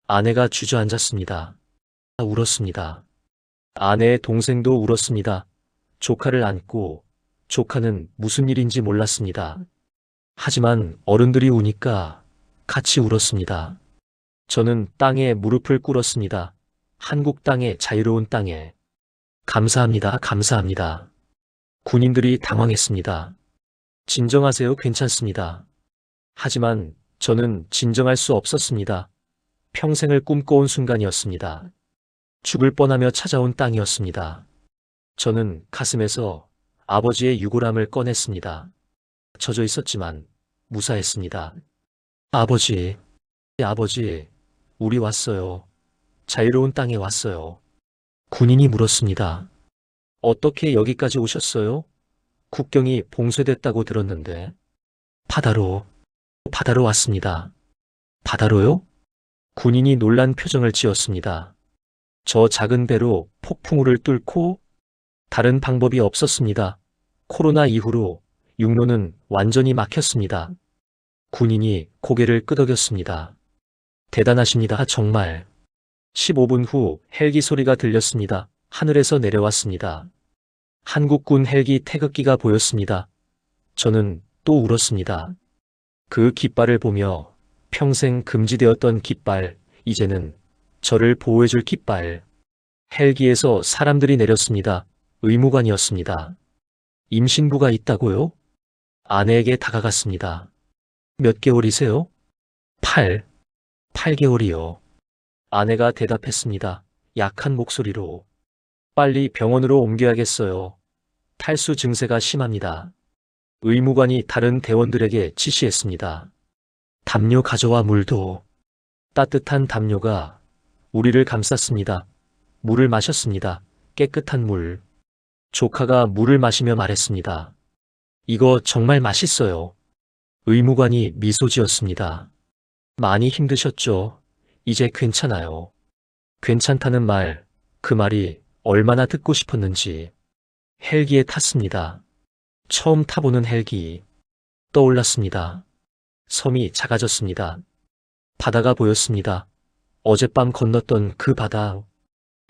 아내가 주저앉았습니다. 울었습니다. 아내의 동생도 울었습니다. 조카를 안고 조카는 무슨 일인지 몰랐습니다. 하지만 어른들이 우니까 같이 울었습니다. 저는 땅에 무릎을 꿇었습니다. 한국 땅에, 자유로운 땅에. 감사합니다. 감사합니다. 군인들이 당황했습니다. 진정하세요. 괜찮습니다. 하지만 저는 진정할 수 없었습니다. 평생을 꿈꿔온 순간이었습니다. 죽을 뻔하며 찾아온 땅이었습니다. 저는 가슴에서 아버지의 유골함을 꺼냈습니다. 젖어 있었지만 무사했습니다. 아버지, 우리 왔어요. 자유로운 땅에 왔어요. 군인이 물었습니다. 어떻게 여기까지 오셨어요? 국경이 봉쇄됐다고 들었는데. 바다로 왔습니다. 바다로요? 군인이 놀란 표정을 지었습니다. 저 작은 배로 폭풍우를 뚫고? 다른 방법이 없었습니다. 코로나 이후로 육로는 완전히 막혔습니다. 군인이 고개를 끄덕였습니다. 대단하십니다. 정말. 15분 후 헬기 소리가 들렸습니다. 하늘에서 내려왔습니다. 한국군 헬기 태극기가 보였습니다. 저는 또 울었습니다. 그 깃발을 보며 평생 금지되었던 깃발, 이제는 저를 보호해줄 깃발. 헬기에서 사람들이 내렸습니다. 의무관이었습니다. 임신부가 있다고요? 아내에게 다가갔습니다. 몇 개월이세요? 8개월이요. 아내가 대답했습니다. 약한 목소리로. 빨리 병원으로 옮겨야겠어요. 탈수 증세가 심합니다. 의무관이 다른 대원들에게 지시했습니다. 담요 가져와. 물도. 따뜻한 담요가 우리를 감쌌습니다. 물을 마셨습니다. 깨끗한 물. 조카가 물을 마시며 말했습니다. 이거 정말 맛있어요. 의무관이 미소 지었습니다. 많이 힘드셨죠? 이제 괜찮아요. 괜찮다는 말, 그 말이 얼마나 듣고 싶었는지. 헬기에 탔습니다. 처음 타보는 헬기. 떠올랐습니다. 섬이 작아졌습니다. 바다가 보였습니다. 어젯밤 건넜던 그 바다,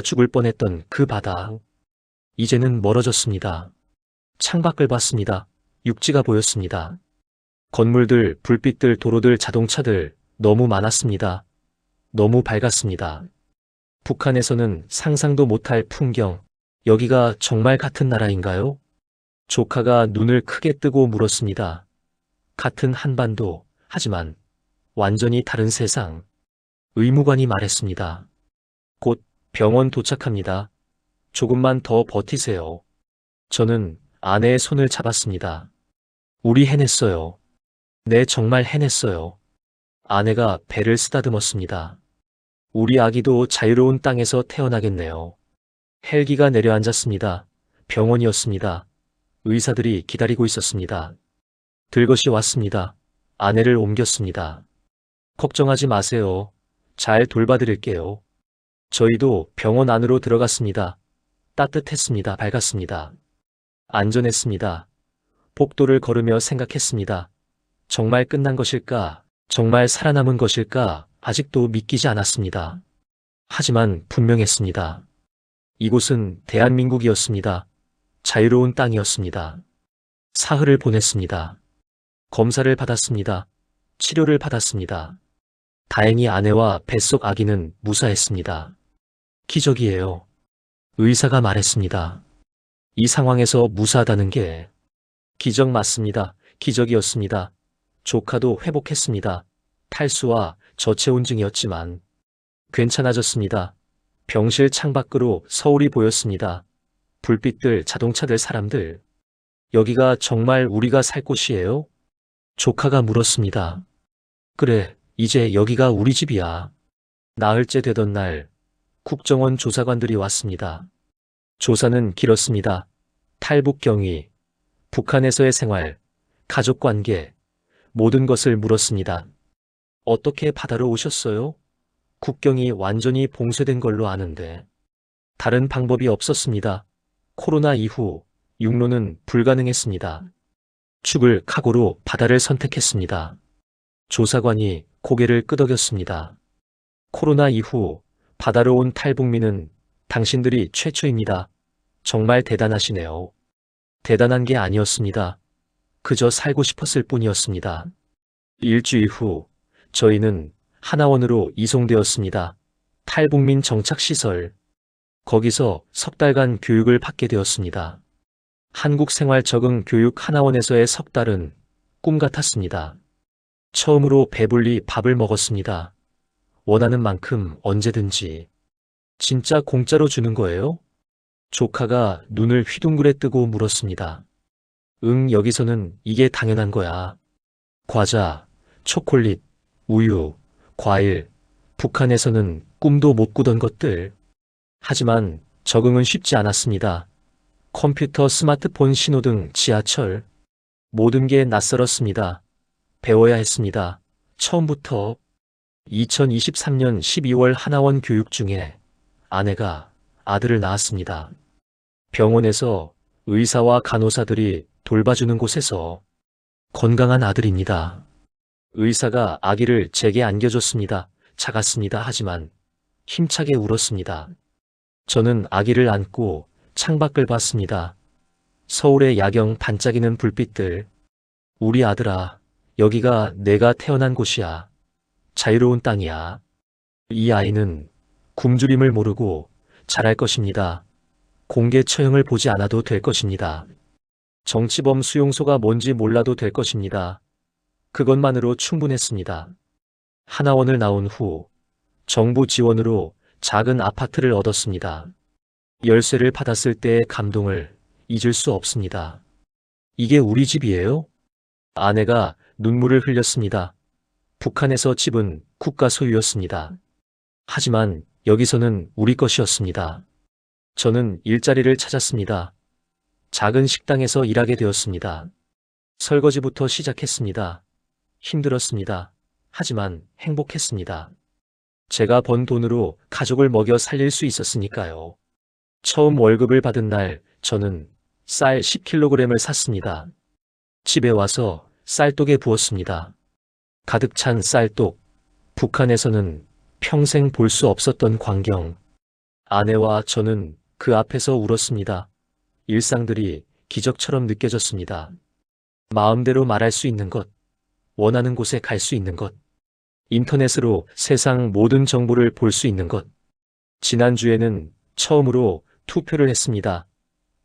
죽을 뻔했던 그 바다. 이제는 멀어졌습니다. 창밖을 봤습니다. 육지가 보였습니다. 건물들, 불빛들, 도로들, 자동차들 너무 많았습니다. 너무 밝았습니다. 북한에서는 상상도 못할 풍경, 여기가 정말 같은 나라인가요? 조카가 눈을 크게 뜨고 물었습니다. 같은 한반도, 하지만 완전히 다른 세상. 의무관이 말했습니다. 곧 병원 도착합니다. 조금만 더 버티세요. 저는 아내의 손을 잡았습니다. 우리 해냈어요. 네, 정말 해냈어요. 아내가 배를 쓰다듬었습니다. 우리 아기도 자유로운 땅에서 태어나겠네요. 헬기가 내려앉았습니다. 병원이었습니다. 의사들이 기다리고 있었습니다. 들것이 왔습니다. 아내를 옮겼습니다. 걱정하지 마세요. 잘 돌봐드릴게요. 저희도 병원 안으로 들어갔습니다. 따뜻했습니다. 밝았습니다. 안전했습니다. 복도를 걸으며 생각했습니다. 정말 끝난 것일까? 정말 살아남은 것일까? 아직도 믿기지 않았습니다. 하지만 분명했습니다. 이곳은 대한민국이었습니다. 자유로운 땅이었습니다. 사흘을 보냈습니다. 검사를 받았습니다. 치료를 받았습니다. 다행히 아내와 뱃속 아기는 무사했습니다. 기적이에요. 의사가 말했습니다. 이 상황에서 무사하다는 게 기적 맞습니다. 기적이었습니다. 조카도 회복했습니다. 탈수와 저체온증이었지만 괜찮아졌습니다. 병실 창밖으로 서울이 보였습니다. 불빛들, 자동차들, 사람들. 여기가 정말 우리가 살 곳이에요? 조카가 물었습니다. 그래, 이제 여기가 우리 집이야. 나흘째 되던 날, 국정원 조사관들이 왔습니다. 조사는 길었습니다. 탈북 경위, 북한에서의 생활, 가족관계, 모든 것을 물었습니다. 어떻게 바다로 오셨어요? 국경이 완전히 봉쇄된 걸로 아는데. 다른 방법이 없었습니다. 코로나 이후 육로는 불가능했습니다. 죽을 각오로 바다를 선택했습니다. 조사관이 고개를 끄덕였습니다. 코로나 이후 바다로 온 탈북민은 당신들이 최초입니다. 정말 대단하시네요. 대단한 게 아니었습니다. 그저 살고 싶었을 뿐이었습니다. 일주일 후 저희는 하나원으로 이송되었습니다. 탈북민 정착시설. 거기서 석 달간 교육을 받게 되었습니다. 한국 생활 적응 교육 하나원에서의 석 달은 꿈 같았습니다. 처음으로 배불리 밥을 먹었습니다. 원하는 만큼 언제든지. 진짜 공짜로 주는 거예요? 조카가 눈을 휘둥그레 뜨고 물었습니다. 응, 여기서는 이게 당연한 거야. 과자, 초콜릿, 우유, 과일, 북한에서는 꿈도 못 꾸던 것들. 하지만 적응은 쉽지 않았습니다. 컴퓨터, 스마트폰, 신호등, 지하철. 모든 게 낯설었습니다. 배워야 했습니다. 처음부터. 2023년 12월 하나원 교육 중에 아내가 아들을 낳았습니다. 병원에서 의사와 간호사들이 돌봐주는 곳에서. 건강한 아들입니다. 의사가 아기를 제게 안겨줬습니다. 작았습니다. 하지만 힘차게 울었습니다. 저는 아기를 안고 창밖을 봤습니다. 서울의 야경, 반짝이는 불빛들. 우리 아들아, 여기가 내가 태어난 곳이야. 자유로운 땅이야. 이 아이는 굶주림을 모르고 자랄 것입니다. 공개 처형을 보지 않아도 될 것입니다. 정치범 수용소가 뭔지 몰라도 될 것입니다. 그것만으로 충분했습니다. 하나원을 나온 후 정부 지원으로 작은 아파트를 얻었습니다. 열쇠를 받았을 때의 감동을 잊을 수 없습니다. 이게 우리 집이에요? 아내가 눈물을 흘렸습니다. 북한에서 집은 국가 소유였습니다. 하지만 여기서는 우리 것이었습니다. 저는 일자리를 찾았습니다. 작은 식당에서 일하게 되었습니다. 설거지부터 시작했습니다. 힘들었습니다. 하지만 행복했습니다. 제가 번 돈으로 가족을 먹여 살릴 수 있었으니까요. 처음 월급을 받은 날 저는 쌀 10kg을 샀습니다. 집에 와서 쌀독에 부었습니다. 가득 찬 쌀독, 북한에서는 평생 볼 수 없었던 광경. 아내와 저는 그 앞에서 울었습니다. 일상들이 기적처럼 느껴졌습니다. 마음대로 말할 수 있는 것, 원하는 곳에 갈 수 있는 것, 인터넷으로 세상 모든 정보를 볼 수 있는 것. 지난주에는 처음으로 투표를 했습니다.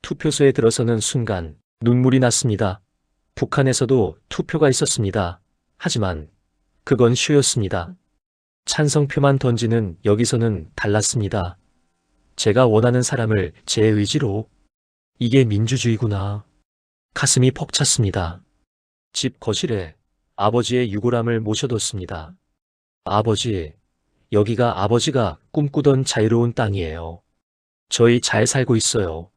투표소에 들어서는 순간 눈물이 났습니다. 북한에서도 투표가 있었습니다. 하지만 그건 쇼였습니다. 찬성표만 던지는 여기서는 달랐습니다. 제가 원하는 사람을 제 의지로. 이게 민주주의구나. 가슴이 벅찼습니다. 집 거실에 아버지의 유골함을 모셔뒀습니다. 아버지, 여기가 아버지가 꿈꾸던 자유로운 땅이에요. 저희 잘 살고 있어요.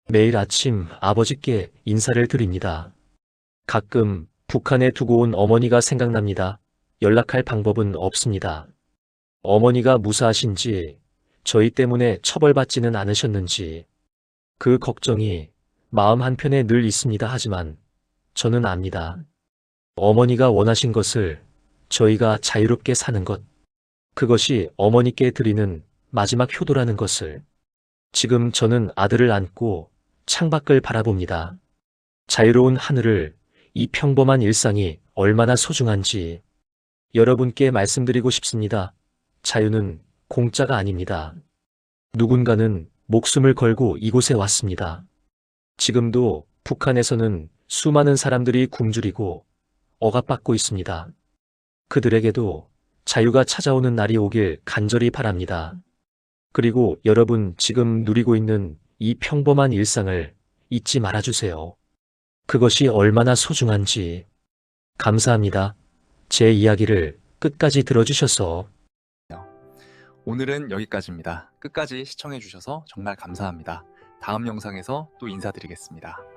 매일 아침 아버지께 인사를 드립니다. 가끔 북한에 두고 온 어머니가 생각납니다. 연락할 방법은 없습니다. 어머니가 무사하신지, 저희 때문에 처벌받지는 않으셨는지, 그 걱정이 마음 한편에 늘 있습니다. 하지만 저는 압니다. 어머니가 원하신 것을 저희가 자유롭게 사는 것, 그것이 어머니께 드리는 마지막 효도라는 것을. 지금 저는 아들을 안고 창밖을 바라봅니다. 자유로운 하늘을, 이 평범한 일상이 얼마나 소중한지 여러분께 말씀드리고 싶습니다. 자유는 공짜가 아닙니다. 누군가는 목숨을 걸고 이곳에 왔습니다. 지금도 북한에서는 수많은 사람들이 굶주리고 억압받고 있습니다. 그들에게도 자유가 찾아오는 날이 오길 간절히 바랍니다. 그리고 여러분 지금 누리고 있는 이 평범한 일상을 잊지 말아주세요. 그것이 얼마나 소중한지. 감사합니다. 제 이야기를 끝까지 들어주셔서. 오늘은 여기까지입니다. 끝까지 시청해주셔서 정말 감사합니다. 다음 영상에서 또 인사드리겠습니다.